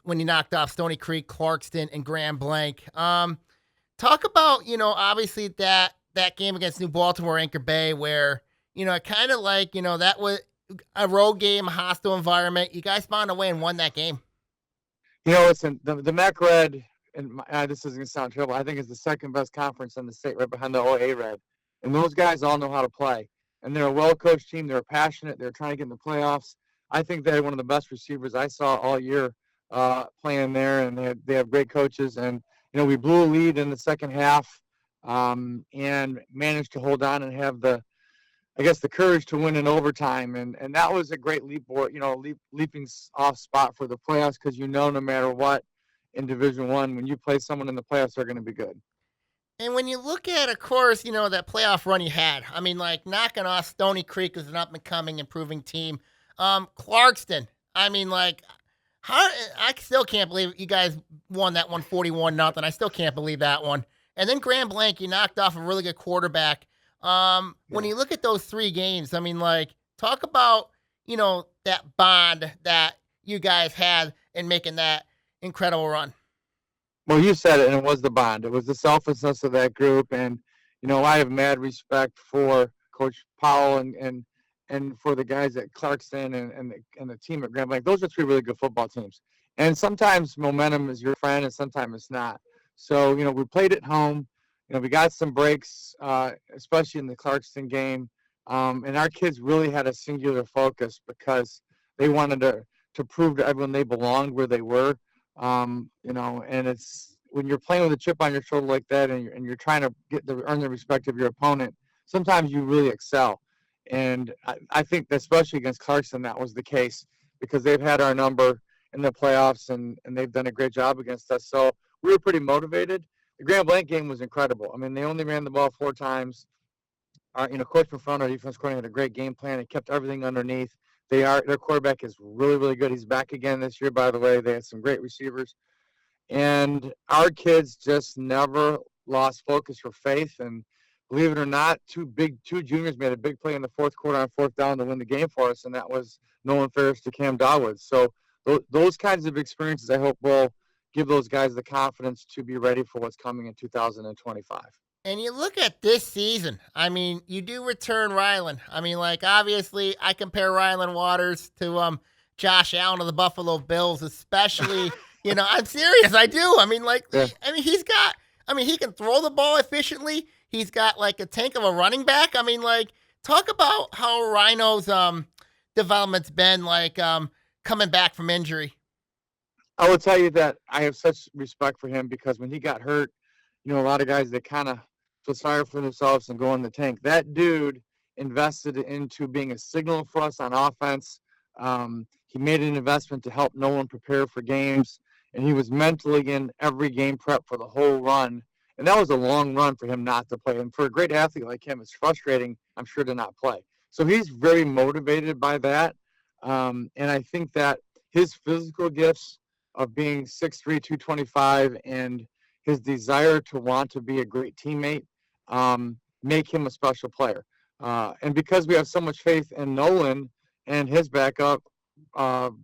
Speaker 2: when you knocked off Stony Creek, Clarkston, and Grand Blanc. Talk about, obviously that game against New Baltimore Anchor Bay where, kind of like, that was a road game, a hostile environment. You guys found a way and won that game.
Speaker 5: Listen, the MAC Red, and this isn't going to sound terrible, I think it's the second best conference in the state right behind the OAA Red. And those guys all know how to play. And they're a well-coached team. They're passionate. They're trying to get in the playoffs. I think they had one of the best receivers I saw all year playing there, and they have great coaches. And, we blew a lead in the second half and managed to hold on and have the courage to win in overtime. And that was a great leaping off spot for the playoffs because no matter what in Division I, when you play someone in the playoffs, they're going to be good.
Speaker 2: And when you look at, of course, that playoff run you had, I mean, like knocking off Stony Creek is an up-and-coming, improving team. Clarkston, I mean, like, I still can't believe you guys won that one 41-0. I still can't believe that one. And then Grand Blanc, you knocked off a really good quarterback. When you look at those three games, I mean, like, talk about, that bond that you guys had in making that incredible run.
Speaker 5: Well, you said it, and it was the bond. It was the selflessness of that group. And, I have mad respect for Coach Powell and for the guys at Clarkston and the team at Grand Blanc. Those are three really good football teams. And sometimes momentum is your friend and sometimes it's not. So, we played at home. We got some breaks, especially in the Clarkston game. And our kids really had a singular focus because they wanted to prove to everyone they belonged where they were. And it's when you're playing with a chip on your shoulder like that and you're trying to earn the respect of your opponent, sometimes you really excel. And I think that especially against Clarkston, that was the case because they've had our number in the playoffs and they've done a great job against us. So we were pretty motivated. The Grand Blanc game was incredible. I mean, they only ran the ball 4 times. Coach Profano, our defense coordinator, had a great game plan. He kept everything underneath. Their quarterback is really, really good. He's back again this year, by the way. They had some great receivers. And our kids just never lost focus or faith. And believe it or not, two juniors made a big play in the fourth quarter on 4th down to win the game for us, and that was Nolan Ferris to Cam Dawood. So those kinds of experiences, I hope, will give those guys the confidence to be ready for what's coming in 2025.
Speaker 2: And you look at this season, I mean, you do return Ryland. I mean, like, obviously, I compare Ryland Waters to Josh Allen of the Buffalo Bills, especially, I'm serious, I do. I mean, like, yeah. He can throw the ball efficiently. He's got, like, a tank of a running back. I mean, like, talk about how Rhino's development's been, like, coming back from injury.
Speaker 5: I will tell you that I have such respect for him because when he got hurt, a lot of guys, they kind of feel sorry for themselves and go in the tank. That dude invested into being a signal for us on offense. He made an investment to help Nolan prepare for games, and he was mentally in every game prep for the whole run. And that was a long run for him not to play. And for a great athlete like him, it's frustrating, I'm sure, to not play. So he's very motivated by that. And I think that his physical gifts of being 6'3", 225, and his desire to want to be a great teammate make him a special player. And because we have so much faith in Nolan and his backup,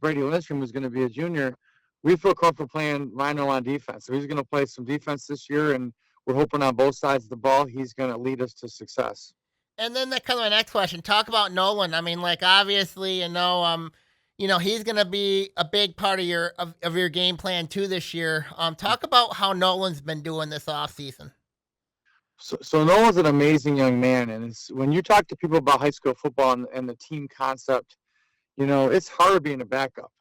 Speaker 5: Brady Lindstrom, who's going to be a junior, we feel comfortable playing Rhino on defense. So he's going to play some defense this year, and we're hoping on both sides of the ball, he's going to lead us to success.
Speaker 2: And then that comes to my next question. Talk about Nolan. I mean, like, obviously, he's going to be a big part of your game plan too this year. Talk about how Nolan's been doing this offseason.
Speaker 5: So Nolan's an amazing young man, and when you talk to people about high school football and the team concept, it's hard being a backup,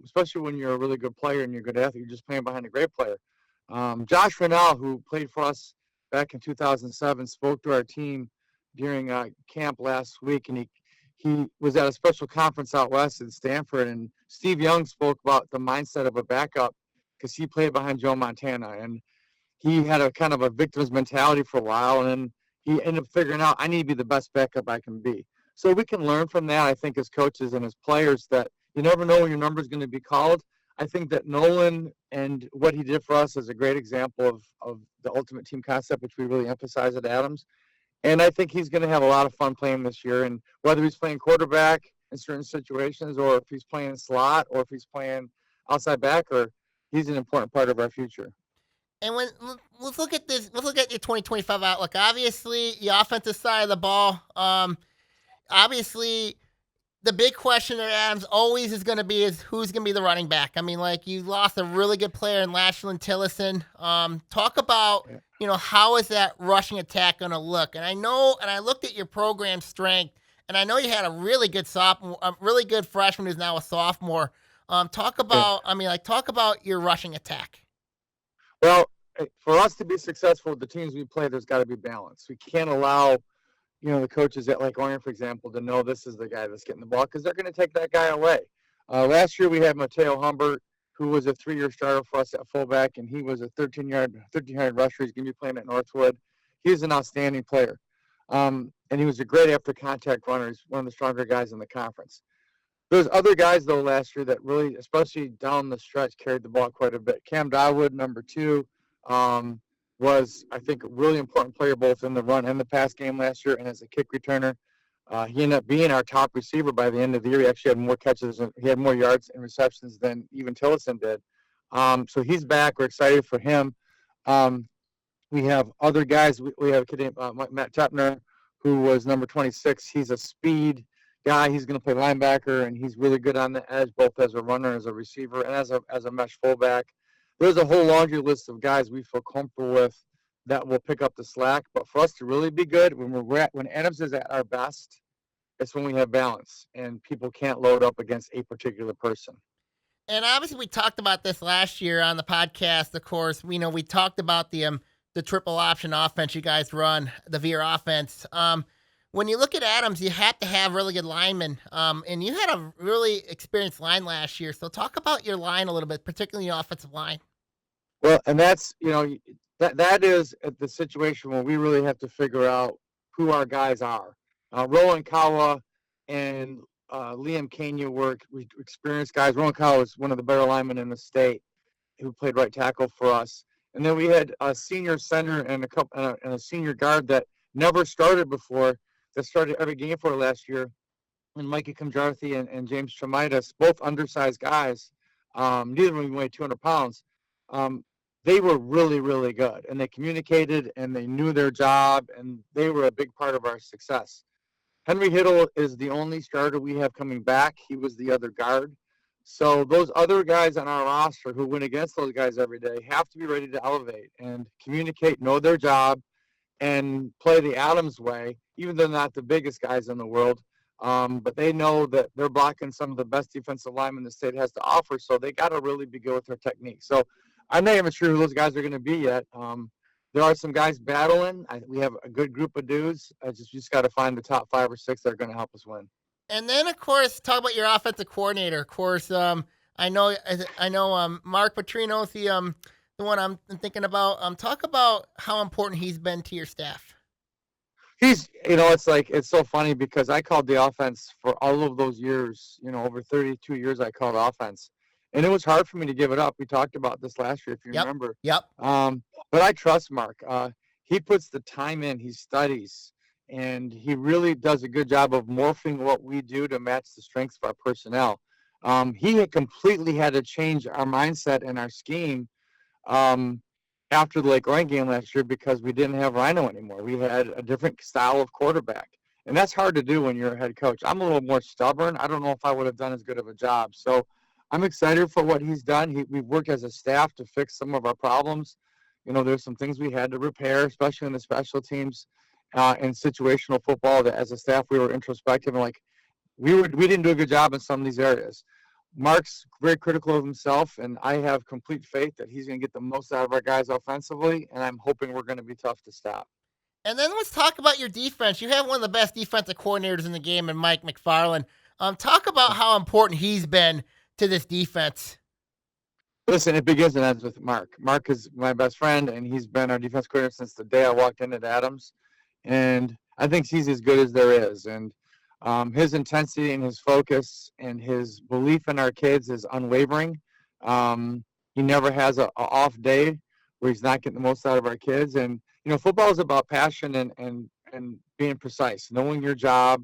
Speaker 5: especially when you're a really good player and you're a good athlete. You're just playing behind a great player. Josh Rennell, who played for us back in 2007, spoke to our team during camp last week, and he was at a special conference out west in Stanford, and Steve Young spoke about the mindset of a backup because he played behind Joe Montana, and he had a kind of a victim's mentality for a while, and then he ended up figuring out, I need to be the best backup I can be. So we can learn from that, I think, as coaches and as players, that you never know when your number is going to be called. I think that Nolan and what he did for us is a great example of the ultimate team concept, which we really emphasize at Adams. And I think he's going to have a lot of fun playing this year. And whether he's playing quarterback in certain situations, or if he's playing slot, or if he's playing outside backer, he's an important part of our future.
Speaker 2: And let's look at this. Let's look at your 2025 outlook. Obviously, the offensive side of the ball. Obviously, the big question at Adams always is going to be who's going to be the running back. I mean, like, you lost a really good player in Lashlyn Tillison. Talk about, how is that rushing attack going to look? And I looked at your program strength, and I know you had a really good sophomore, a really good freshman who's now a sophomore. Talk about your rushing attack.
Speaker 5: Well, for us to be successful with the teams we play, there's got to be balance. We can't allow, the coaches at like Orion, for example, to know this is the guy that's getting the ball, because they're going to take that guy away. Last year we had Mateo Humbert, who was a 3-year starter for us at fullback, and he was a 1,300 rusher. He's going to be playing at Northwood. He's an outstanding player, and he was a great after contact runner. He's one of the stronger guys in the conference. There's other guys, though, last year that really, especially down the stretch, carried the ball quite a bit. Cam Dawood, number 2, was, I think, a really important player both in the run and the pass game last year, and as a kick returner. He ended up being our top receiver by the end of the year. He actually had more catches, and he had more yards and receptions than even Tillison did. So he's back. We're excited for him. We have other guys. We have a kid named Matt Tepner, who was number 26. He's a speed guy. He's going to play linebacker, and he's really good on the edge, both as a runner, as a receiver, and as a mesh fullback. There's a whole laundry list of guys we feel comfortable with that will pick up the slack. But for us to really be good, when Adams is at our best, it's when we have balance and people can't load up against a particular person.
Speaker 2: And obviously, we talked about this last year on the podcast. Of course, we talked about the triple option offense you guys run, the Veer offense. When you look at Adams, you have to have really good linemen, and you had a really experienced line last year. So talk about your line a little bit, particularly the offensive line.
Speaker 5: Well, and that's, that is the situation where we really have to figure out who our guys are. Roland Kawa and Liam Kenya were experienced guys. Roland Kawa was one of the better linemen in the state who played right tackle for us. And then we had a senior center and a senior guard that never started before, that started every game for last year, and Mikey Kamjarthi and James Tremidas, both undersized guys. Neither of them weighed 200 pounds. They were really, really good, and they communicated, and they knew their job, and they were a big part of our success. Henry Hiddle is the only starter we have coming back. He was the other guard. So those other guys on our roster who win against those guys every day have to be ready to elevate and communicate, know their job, and play the Adams way, even though they're not the biggest guys in the world. But they know that they're blocking some of the best defensive linemen the state has to offer, so they got to really be good with their technique. So I'm not even sure who those guys are going to be yet. There are some guys battling. We have a good group of dudes. Just got to find the top 5 or 6 that are going to help us win.
Speaker 2: And then, of course, talk about your offensive coordinator. Of course, I know Mark Petrino's the one I'm thinking about. Talk about how important he's been to your staff.
Speaker 5: He's, it's so funny because I called the offense for all of those years, over 32 years I called offense. And it was hard for me to give it up. We talked about this last year, if you remember.
Speaker 2: Yep.
Speaker 5: But I trust Mark. He puts the time in, he studies, and he really does a good job of morphing what we do to match the strengths of our personnel. He had completely had to change our mindset and our scheme after the Lake Orion game last year because we didn't have Rhino anymore. We had a different style of quarterback. And that's hard to do when you're a head coach. I'm a little more stubborn. I don't know if I would have done as good of a job. So I'm excited for what he's done. We've worked as a staff to fix some of our problems. There's some things we had to repair, especially in the special teams and situational football, that as a staff we were introspective and like we didn't do a good job in some of these areas. Mark's very critical of himself, and I have complete faith that he's going to get the most out of our guys offensively, and I'm hoping we're going to be tough to stop.
Speaker 2: And then let's talk about your defense. You have one of the best defensive coordinators in the game in Mike McFarland. Talk about how important he's been to this defense.
Speaker 5: Listen, it begins and ends with Mark. Mark is my best friend, and he's been our defense coordinator since the day I walked in at Adams. And I think he's as good as there is. And his intensity and his focus and his belief in our kids is unwavering. He never has an off day where he's not getting the most out of our kids. And, football is about passion and being precise, knowing your job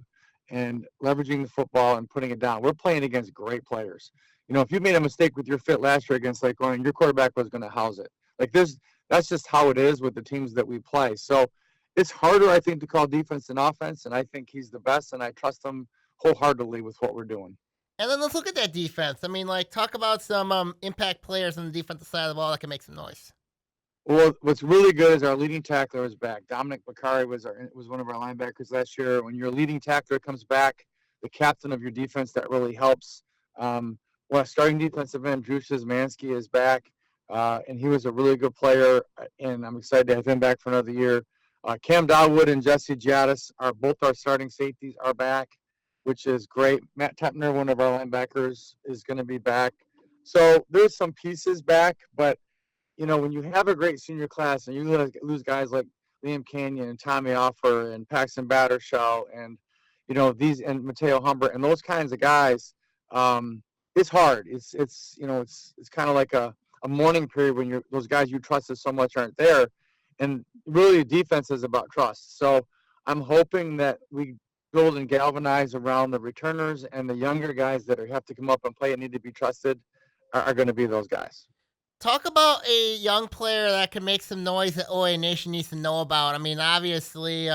Speaker 5: and leveraging the football and putting it down. We're playing against great players. If you made a mistake with your fit last year against Lake Orion, your quarterback was going to house it. That's just how it is with the teams that we play. So it's harder, I think, to call defense and offense, and I think he's the best, and I trust him wholeheartedly with what we're doing.
Speaker 2: And then let's look at that defense. I mean, talk about some impact players on the defensive side of the ball that can make some noise.
Speaker 5: Well, what's really good is our leading tackler is back. Dominic Bakari was one of our linebackers last year. When your leading tackler comes back, the captain of your defense, that really helps. Starting defensive end, Drew Szymanski is back, and he was a really good player, and I'm excited to have him back for another year. Cam Dawood and Jesse Giaddis are both our starting safeties are back, which is great. Matt Tepner, one of our linebackers, is going to be back. So there's some pieces back, but when you have a great senior class and you lose guys like Liam Canyon and Tommy Offer and Paxton Battershaw and and Mateo Humbert and those kinds of guys, it's hard. It's kind of like a mourning period when those guys you trusted so much aren't there. And really, defense is about trust. So I'm hoping that we build and galvanize around the returners, and the younger guys that have to come up and play and need to be trusted are going to be those guys.
Speaker 2: Talk about a young player that can make some noise that OAA Nation needs to know about. I mean, obviously, you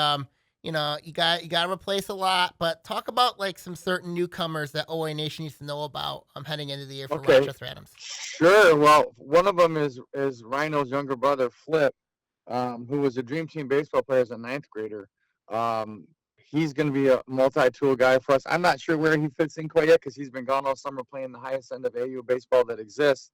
Speaker 2: got to replace a lot, but talk about some certain newcomers that OAA Nation needs to know about heading into the year for Rochester Adams.
Speaker 5: Sure. Well, one of them is Rhino's younger brother, Flip, who was a Dream Team baseball player as a ninth grader. He's going to be a multi-tool guy for us. I'm not sure where he fits in quite yet because he's been gone all summer playing the highest end of AU baseball that exists.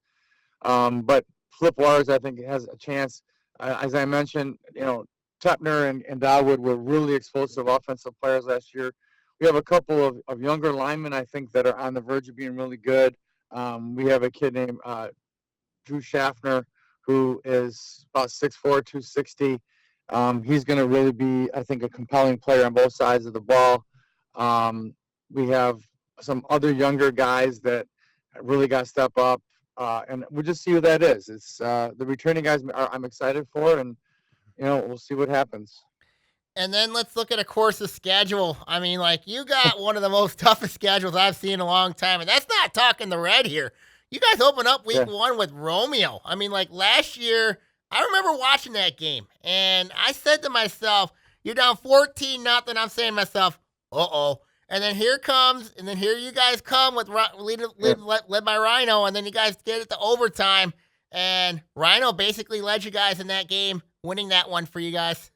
Speaker 5: But Flip Waters, I think, has a chance. As I mentioned, Tepner and Dawood were really explosive offensive players last year. We have a couple of younger linemen, I think, that are on the verge of being really good. We have a kid named Drew Schaffner, who is about 6'4", 260. He's going to really be, I think, a compelling player on both sides of the ball. We have some other younger guys that really got to step up, and we'll just see who that is. It's the returning guys I'm excited for, and we'll see what happens.
Speaker 2: And then let's look at, of course, the schedule. I mean, you got one of the most toughest schedules I've seen in a long time, and that's not talking the red here. You guys open up week one with Romeo. I mean, last year, I remember watching that game, and I said to myself, you're down 14-0. I'm saying to myself, uh-oh. And then here you guys come with led by Rhino, and then you guys get it to overtime, and Rhino basically led you guys in that game, winning that one for you guys.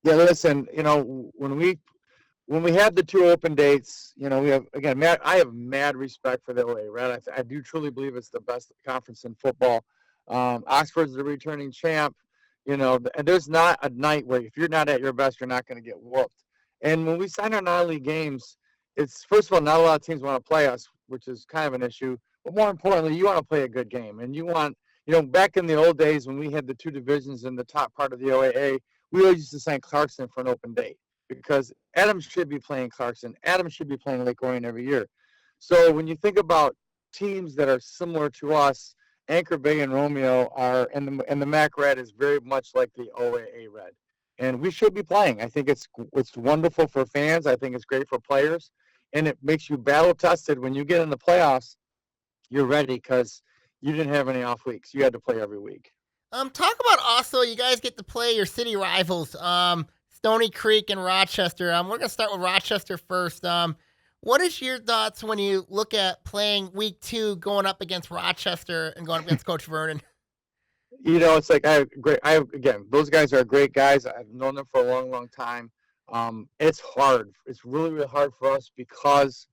Speaker 5: Yeah, listen, when we had the two open dates, we have, again, I have mad respect for the OA, right? I do truly believe it's the best conference in football. Oxford's the returning champ, and there's not a night where if you're not at your best, you're not going to get whooped. And when we sign our non-league games, it's, first of all, not a lot of teams want to play us, which is kind of an issue. But more importantly, you want to play a good game. And you want, back in the old days when we had the two divisions in the top part of the OAA, we always used to sign Clarkson for an open date because Adams should be playing Clarkson. Adams should be playing Lake Orion every year. So when you think about teams that are similar to us, Anchor Bay and Romeo are, and the MAC Red is very much like the OAA Red. And we should be playing. I think it's wonderful for fans. I think it's great for players. And it makes you battle tested. When you get in the playoffs, you're ready because you didn't have any off weeks. You had to play every week.
Speaker 2: Talk about also, you guys get to play your city rivals, Stony Creek and Rochester. We're gonna start with Rochester first. What is your thoughts when you look at playing week 2, going up against Rochester and going up against Coach Vernon?
Speaker 5: It's like again, those guys are great guys. I've known them for a long, long time. It's hard. It's really, really hard for us because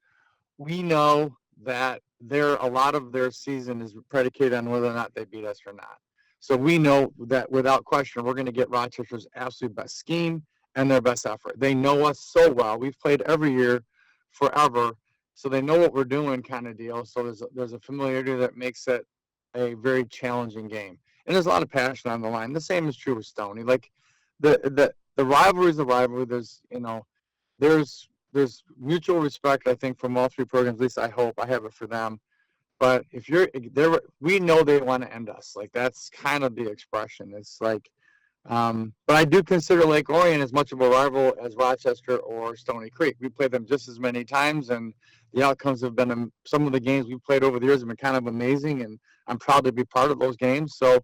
Speaker 5: we know that a lot of their season is predicated on whether or not they beat us or not. So we know that without question, we're going to get Rochester's absolute best scheme and their best effort. They know us so well. We've played every year forever, so they know what we're doing, kind of deal. So there's a familiarity that makes it a very challenging game. And there's a lot of passion on the line. The same is true with Stony. Like the rivalry is the rivalry. There's mutual respect, I think, from all three programs. At least I hope I have it for them. But if you're there, we know they want to end us. Like that's kind of the expression. It's like, but I do consider Lake Orion as much of a rival as Rochester or Stony Creek. We played them just as many times, and the outcomes have been some of the games we played over the years have been kind of amazing, and I'm proud to be part of those games. So,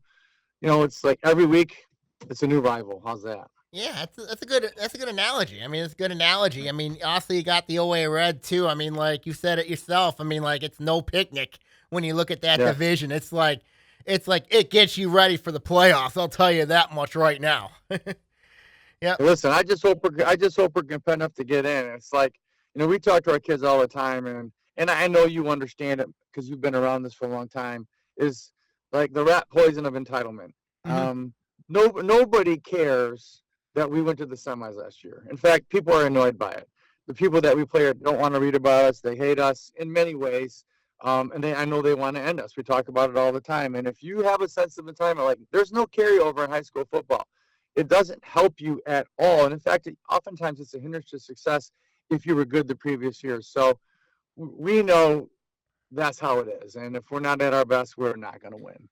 Speaker 5: it's like every week it's a new rival. How's that?
Speaker 2: Yeah, that's a good analogy. I mean, it's a good analogy. I mean, also you got the OAA Red too. I mean, like you said it yourself. I mean, like it's no picnic when you look at that division. It's like it gets you ready for the playoffs. I'll tell you that much right now. Yeah.
Speaker 5: Listen, I just hope we're good enough to get in. It's like, we talk to our kids all the time, and I know you understand it because you've been around this for a long time. Is like the rat poison of entitlement. Mm-hmm. Nobody cares that we went to the semis last year. In fact, people are annoyed by it. The people that we play don't want to read about us. They hate us in many ways. And I know they want to end us. We talk about it all the time. And if you have a sense of entitlement, like there's no carryover in high school football. It doesn't help you at all. And in fact, oftentimes it's a hindrance to success if you were good the previous year. So we know that's how it is. And if we're not at our best, we're not going to win.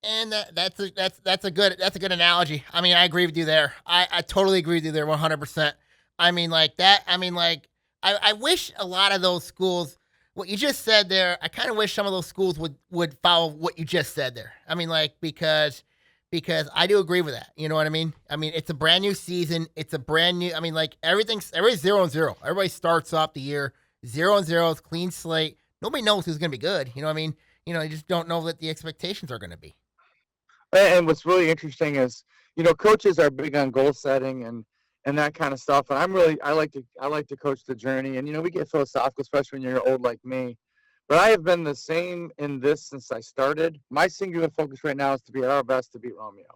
Speaker 2: And that's a good analogy. I mean, I agree with you there. I totally agree with you there 100%. I mean, like that. I mean, like I wish a lot of those schools, what you just said there, I kind of wish some of those schools would follow what you just said there. I mean, like because I do agree with that. You know what I mean? I mean, it's a brand new season. It's a brand new. I mean, like everybody's 0-0. Everybody starts off the year 0-0. It's clean slate. Nobody knows who's going to be good. You know what I mean? You just don't know what the expectations are going to be.
Speaker 5: And what's really interesting is, coaches are big on goal setting and that kind of stuff. And I like to coach the journey. And, we get philosophical, especially when you're old like me. But I have been the same in this since I started. My singular focus right now is to be at our best to beat Romeo.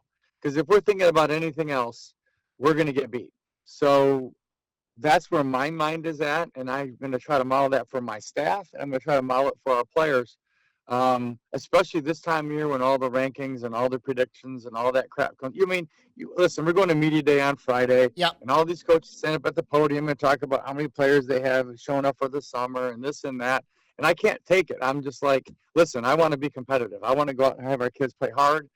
Speaker 5: Because if we're thinking about anything else, we're going to get beat. So that's where my mind is at. And I'm going to try to model that for my staff. And I'm going to try to model it for our players. Especially this time of year when all the rankings and all the predictions and all that crap comes. Listen, we're going to media day on Friday.
Speaker 2: Yep.
Speaker 5: And all these coaches stand up at the podium and talk about how many players they have showing up for the summer and this and that. And I can't take it. I'm just like, listen, I want to be competitive. I want to go out and have our kids play hard.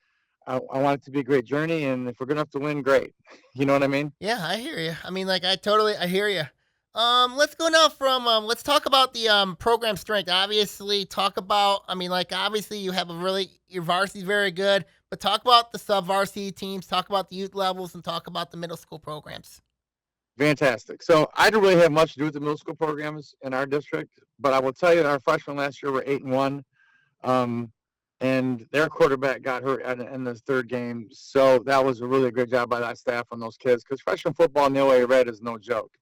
Speaker 5: I want it to be a great journey. And if we're going to have to win, great. You know what I mean?
Speaker 2: Yeah, I hear you. I mean, like, I hear you. Let's go now from, let's talk about the, program strength. Obviously, obviously you have your varsity's very good, but talk about the sub-varsity teams, talk about the youth levels, and talk about the middle school programs.
Speaker 5: Fantastic. So I didn't really have much to do with the middle school programs in our district, but I will tell you that our freshmen last year were 8-1. And their quarterback got hurt in the third game. So that was a really good job by that staff on those kids, because freshman football in the OAA Red is no joke.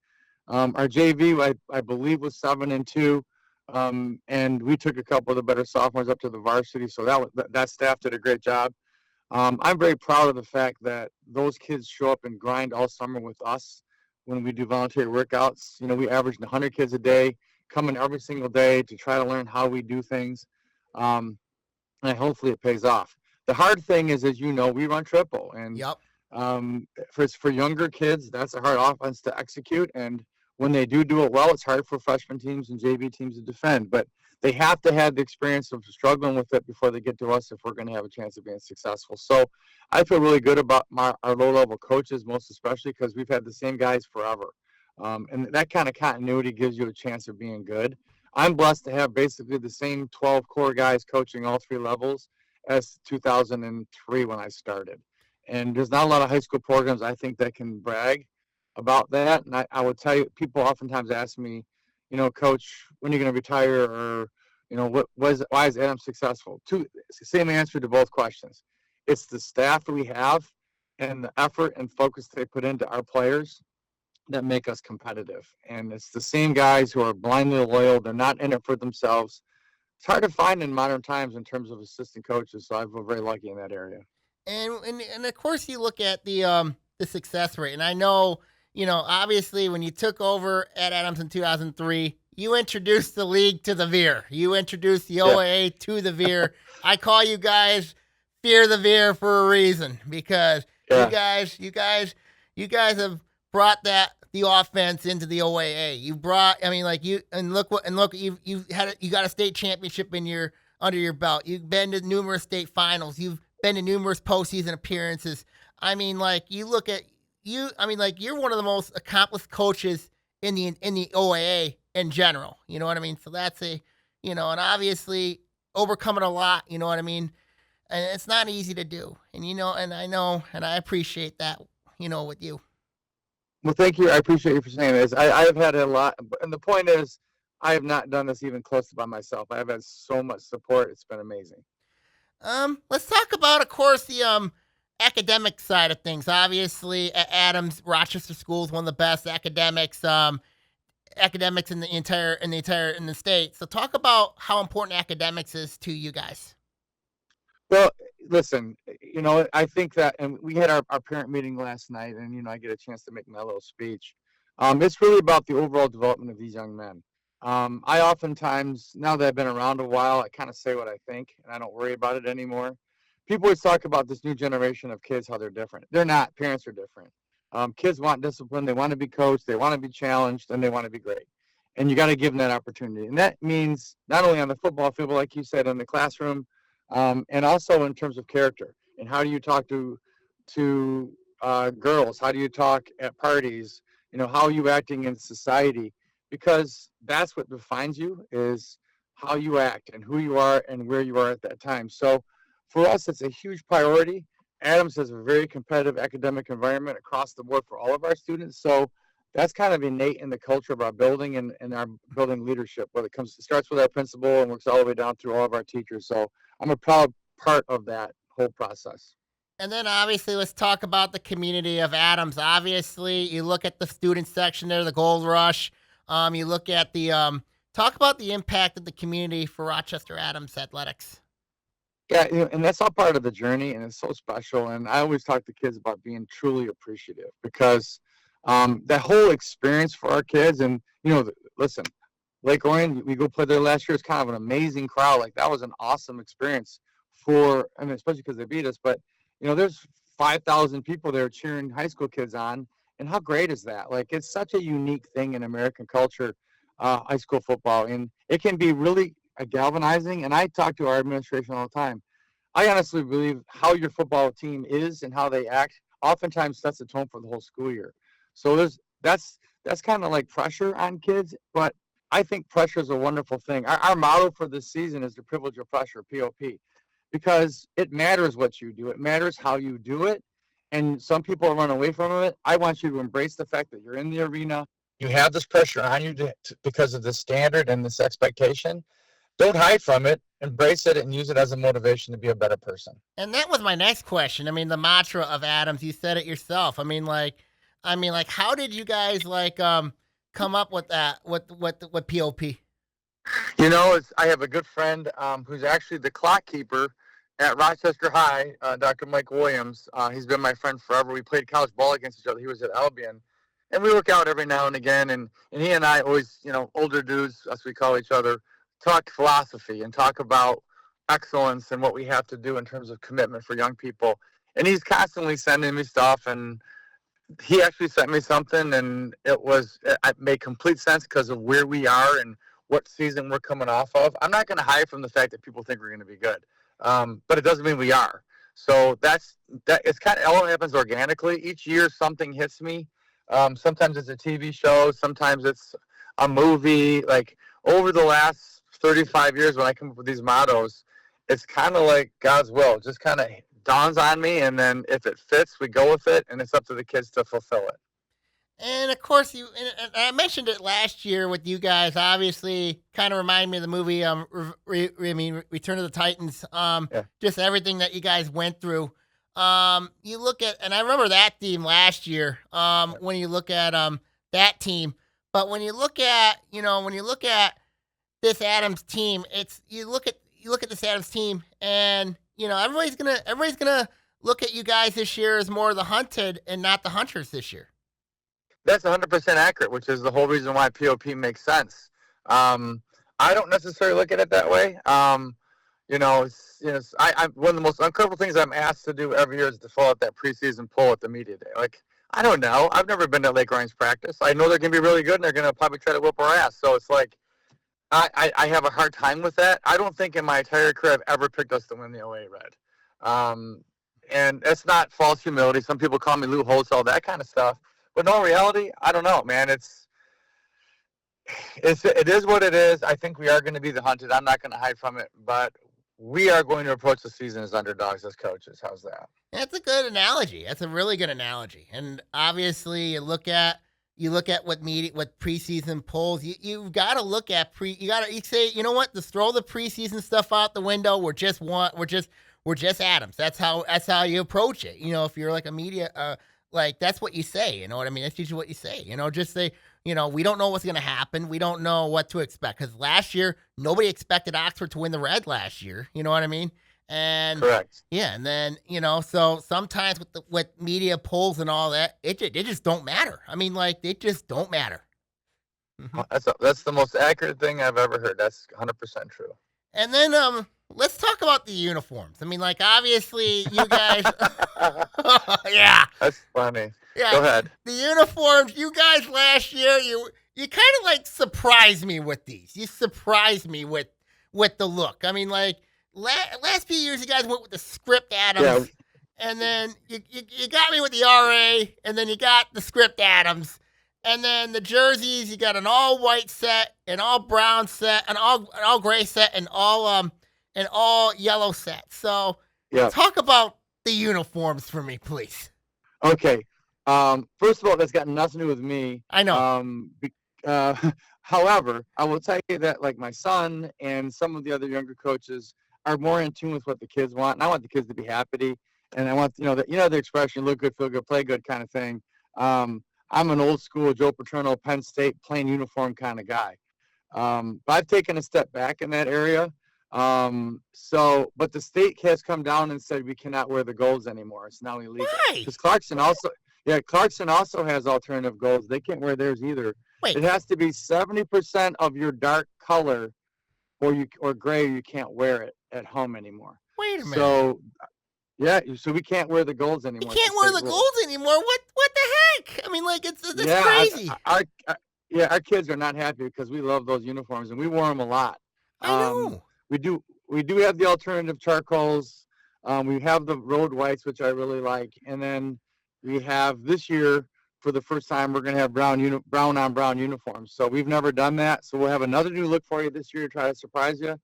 Speaker 5: Our JV, I believe, was 7-2, and we took a couple of the better sophomores up to the varsity. So that staff did a great job. I'm very proud of the fact that those kids show up and grind all summer with us when we do voluntary workouts. We averaged 100 kids a day, coming every single day to try to learn how we do things, and hopefully it pays off. The hard thing is, as you know, we run triple, and
Speaker 2: yep.
Speaker 5: For younger kids, that's a hard offense to execute, and when they do it well, it's hard for freshman teams and JV teams to defend. But they have to have the experience of struggling with it before they get to us if we're going to have a chance of being successful. So I feel really good about our low-level coaches, most especially because we've had the same guys forever. And that kind of continuity gives you a chance of being good. I'm blessed to have basically the same 12 core guys coaching all three levels. as 2003 when I started. And there's not a lot of high school programs, I think, that can brag about that. And I would tell you, people oftentimes ask me, Coach, when are you going to retire? Or, why is Adams successful? Same answer to both questions. It's the staff that we have and the effort and focus they put into our players that make us competitive. And it's the same guys who are blindly loyal. They're not in it for themselves. It's hard to find in modern times in terms of assistant coaches. So I feel very lucky in that area.
Speaker 2: And of course you look at the success rate, and I know, obviously when you took over at Adams in 2003, you introduced the league to the Veer. You introduced the OAA to the Veer. I call you guys Fear the Veer for a reason, because you guys have brought the offense into the OAA. You brought, you got a state championship under your belt. You've been to numerous state finals. You've been to numerous postseason appearances. You look at you. You're one of the most accomplished coaches in the OAA in general. You know what I mean? So that's and obviously overcoming a lot. You know what I mean? And it's not easy to do. And and I appreciate that. With you.
Speaker 5: Well, thank you. I appreciate you for saying this. I've had a lot, and the point is, I have not done this even close to by myself. I've had so much support. It's been amazing.
Speaker 2: Let's talk about, of course, the academic side of things. Obviously, at Adams, Rochester School is one of the best academics in the state. So, talk about how important academics is to you guys.
Speaker 5: Well, listen, I think that, and we had our parent meeting last night, and, I get a chance to make my little speech. It's really about the overall development of these young men. I oftentimes, now that I've been around a while, I kind of say what I think, and I don't worry about it anymore. People always talk about this new generation of kids, how they're different. They're not. Parents are different. Kids want discipline. They want to be coached. They want to be challenged, and they want to be great. And you got to give them that opportunity. And that means not only on the football field, but like you said, in the classroom, and also in terms of character. And how do you talk to girls? How do you talk at parties? How are you acting in society? Because that's what defines you, is how you act and who you are and where you are at that time. So for us, it's a huge priority. Adams has a very competitive academic environment across the board for all of our students. So that's kind of innate in the culture of our building and our building leadership. It starts with our principal and works all the way down through all of our teachers. So I'm a proud part of that whole process.
Speaker 2: And then obviously let's talk about the community of Adams. Obviously, you look at the student section there, the Gold Rush. You look at the talk about the impact of the community for Rochester Adams athletics.
Speaker 5: Yeah, and that's all part of the journey, and it's so special. And I always talk to kids about being truly appreciative, because that whole experience for our kids, and listen, Lake Orion, we go play there last year. It's kind of an amazing crowd. Like, that was an awesome experience especially because they beat us. But there's 5,000 people there cheering high school kids on. And how great is that? Like, it's such a unique thing in American culture, high school football. And it can be really galvanizing. And I talk to our administration all the time. I honestly believe how your football team is and how they act oftentimes sets the tone for the whole school year. So that's kind of like pressure on kids. But I think pressure is a wonderful thing. Our motto for this season is the privilege of pressure, POP, because it matters what you do. It matters how you do it. And some people run away from it. I want you to embrace the fact that you're in the arena. You have this pressure on you because of this standard and this expectation. Don't hide from it. Embrace it and use it as a motivation to be a better person.
Speaker 2: And that was my next question. The mantra of Adams, you said it yourself. How did you guys come up with that? What POP?
Speaker 5: I have a good friend who's actually the clock keeper at Rochester High, Dr. Mike Williams. He's been my friend forever. We played college ball against each other. He was at Albion. And we work out every now and again. And he and I always, older dudes, as we call each other, talk philosophy and talk about excellence and what we have to do in terms of commitment for young people. And he's constantly sending me stuff. And he actually sent me something, and it made complete sense because of where we are and what season we're coming off of. I'm not going to hide from the fact that people think we're going to be good. But it doesn't mean we are. So it's kind of all happens organically. Each year something hits me. Sometimes it's a TV show. Sometimes it's a movie. Like, over the last 35 years when I come up with these mottos, it's kind of like God's will. It just kind of dawns on me, and then if it fits, we go with it, and it's up to the kids to fulfill it.
Speaker 2: And of course, and I mentioned it last year with you guys. Obviously, kind of remind me of the movie. Return of the Titans.
Speaker 5: Yeah.
Speaker 2: Just everything that you guys went through. You look at, and I remember that team last year. When you look at that team, but when you look at this Adams team, you look at this Adams team, and everybody's gonna look at you guys this year as more of the hunted and not the hunters this year.
Speaker 5: That's 100% accurate, which is the whole reason why POP makes sense. I don't necessarily look at it that way. One of the most uncomfortable things I'm asked to do every year is to fill out that preseason poll at the media day. Like, I don't know. I've never been to Lake Orion's practice. I know they're going to be really good, and they're going to probably try to whoop our ass. So it's like, I have a hard time with that. I don't think in my entire career I've ever picked us to win the OAA Red. And that's not false humility. Some people call me Lou Holtz, all that kind of stuff. But no, reality, I don't know, man. It is what it is. I think we are going to be the hunted. I'm not going to hide from it, but we are going to approach the season as underdogs, as coaches. How's that?
Speaker 2: That's a good analogy. That's a really good analogy. And obviously, you look at what preseason polls. You've got to look at you say, you know what? Just throw the preseason stuff out the window. We're just Adams. That's how you approach it. If you're like a media. Like, that's what you say, you know what I mean? That's usually what you say, just say, we don't know what's going to happen. We don't know what to expect. Because last year, nobody expected Oxford to win the Red last year. You know what I mean? And
Speaker 5: correct.
Speaker 2: Yeah, and then, so sometimes with media polls and all that, they just don't matter. I mean, like, they just don't matter.
Speaker 5: Mm-hmm. That's the most accurate thing I've ever heard. That's 100% true.
Speaker 2: And then, let's talk about the uniforms. I mean, like, obviously, you guys. Yeah.
Speaker 5: That's funny.
Speaker 2: Yeah.
Speaker 5: Go ahead.
Speaker 2: The uniforms, you guys last year, you kind of like surprised me with these. You surprised me with the look. I mean, like, last few years, you guys went with the script Adams. Yeah. And then you got me with the RA, and then you got the script Adams. And then the jerseys, you got an all white set, an all brown set, an all gray set, and all yellow set. So talk about the uniforms for me, please.
Speaker 5: Okay. First of all, that's got nothing to do with me.
Speaker 2: I know.
Speaker 5: However, I will tell you that, like, my son and some of the other younger coaches are more in tune with what the kids want, and I want the kids to be happy, and I want the expression "look good, feel good, play good" kind of thing. I'm an old school Joe Paterno, Penn State plain uniform kind of guy. But I've taken a step back in that area. But the state has come down and said we cannot wear the golds anymore. It's now illegal.
Speaker 2: Why?
Speaker 5: Because Clarkson also has alternative golds. They can't wear theirs either.
Speaker 2: Wait.
Speaker 5: It has to be 70% of your dark color or gray. You can't wear it at home anymore.
Speaker 2: Wait a minute.
Speaker 5: So we can't wear the golds anymore.
Speaker 2: You can't wear the golds anymore? What the heck? I mean, like, it's crazy.
Speaker 5: Our kids are not happy because we love those uniforms and we wore them a lot.
Speaker 2: I know.
Speaker 5: We do have the alternative charcoals. We have the road whites, which I really like, and then we have this year for the first time we're going to have brown on brown uniforms. So we've never done that. So we'll have another new look for you this year to try to surprise you.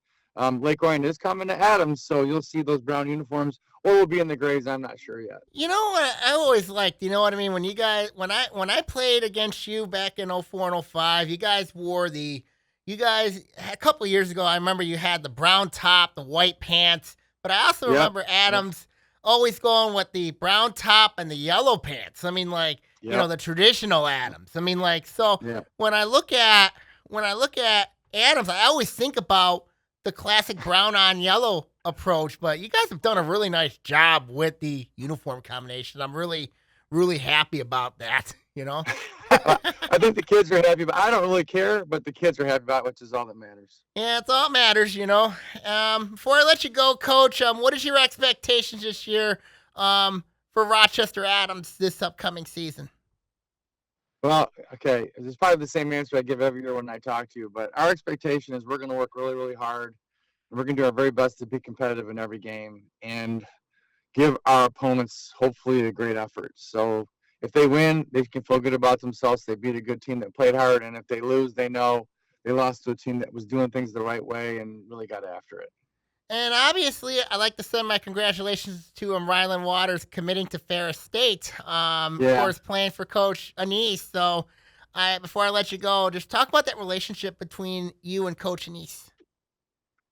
Speaker 5: Lake Orion is coming to Adams, so you'll see those brown uniforms, or we'll be in the grays. I'm not sure yet.
Speaker 2: You know what I always liked? You know what I mean? When I played against you back in 04 and 05, you guys a couple of years ago, I remember you had the brown top, the white pants, but I also remember Adams always going with the brown top and the yellow pants. I mean, like, the traditional Adams. I mean, like, so when I look at Adams, I always think about the classic brown on yellow approach, but you guys have done a really nice job with the uniform combination. I'm really, really happy about that,
Speaker 5: I think the kids are happy, but I don't really care, but the kids are happy about it, which is all that matters.
Speaker 2: Yeah, it's all that matters, Before I let you go, Coach, what is your expectations this year for Rochester Adams this upcoming season?
Speaker 5: Well, okay, it's probably the same answer I give every year when I talk to you, but our expectation is we're going to work really, really hard, and we're going to do our very best to be competitive in every game and give our opponents, hopefully, a great effort. So if they win, they can feel good about themselves. They beat a good team that played hard, and if they lose, they know they lost to a team that was doing things the right way and really got after it.
Speaker 2: And obviously, I'd like to send my congratulations to Rylan Waters committing to Ferris State. Of course, playing for Coach Anise. So, before I let you go, just talk about that relationship between you and Coach Anise.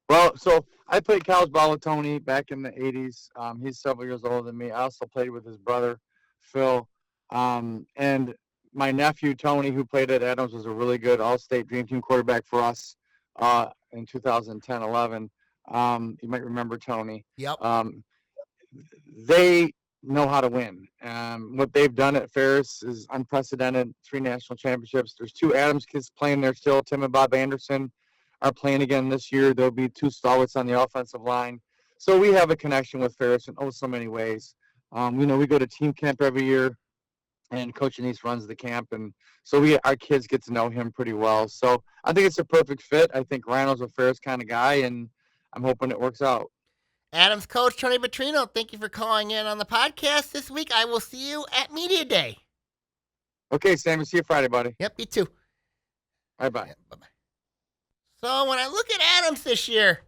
Speaker 5: Well, so I played college ball with Tony back in the 80s. He's several years older than me. I also played with his brother, Phil. And my nephew, Tony, who played at Adams, was a really good all-state dream team quarterback for us in 2010-11. You might remember Tony.
Speaker 2: Yep.
Speaker 5: They know how to win. What they've done at Ferris is unprecedented. 3 national championships. There's 2 Adams kids playing there still. Tim and Bob Anderson are playing again this year. There'll be 2 stalwarts on the offensive line. So we have a connection with Ferris in so many ways. We go to team camp every year, and Coach Anise runs the camp, and so our kids get to know him pretty well. So I think it's a perfect fit. I think Rhino's a Ferris kind of guy, and I'm hoping it works out.
Speaker 2: Adams coach Tony Petrino, thank you for calling in on the podcast this week. I will see you at Media Day.
Speaker 5: Okay, Sammy. See you Friday, buddy.
Speaker 2: Yep, you too.
Speaker 5: Bye-bye.
Speaker 2: Yeah, bye-bye. So when I look at Adams this year,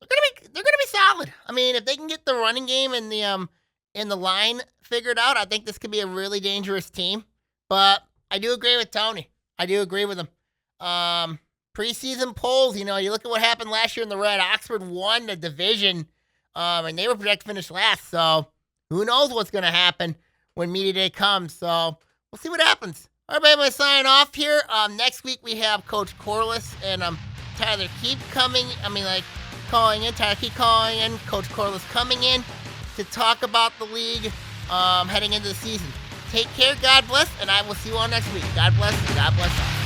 Speaker 2: they're gonna be solid. I mean, if they can get the running game and the line figured out, I think this could be a really dangerous team. But I do agree with Tony. I do agree with him. Preseason polls, you look at what happened last year in the Red. Oxford won the division, and they were projected to finish last. So who knows what's gonna happen when Media Day comes? So we'll see what happens. All right, everybody, I'm signing off here. Next week we have Coach Corliss and Tyler Keep calling in. Tyler Keep calling in. Coach Corliss coming in to talk about the league heading into the season. Take care, God bless, and I will see you all next week. God bless, and God bless all.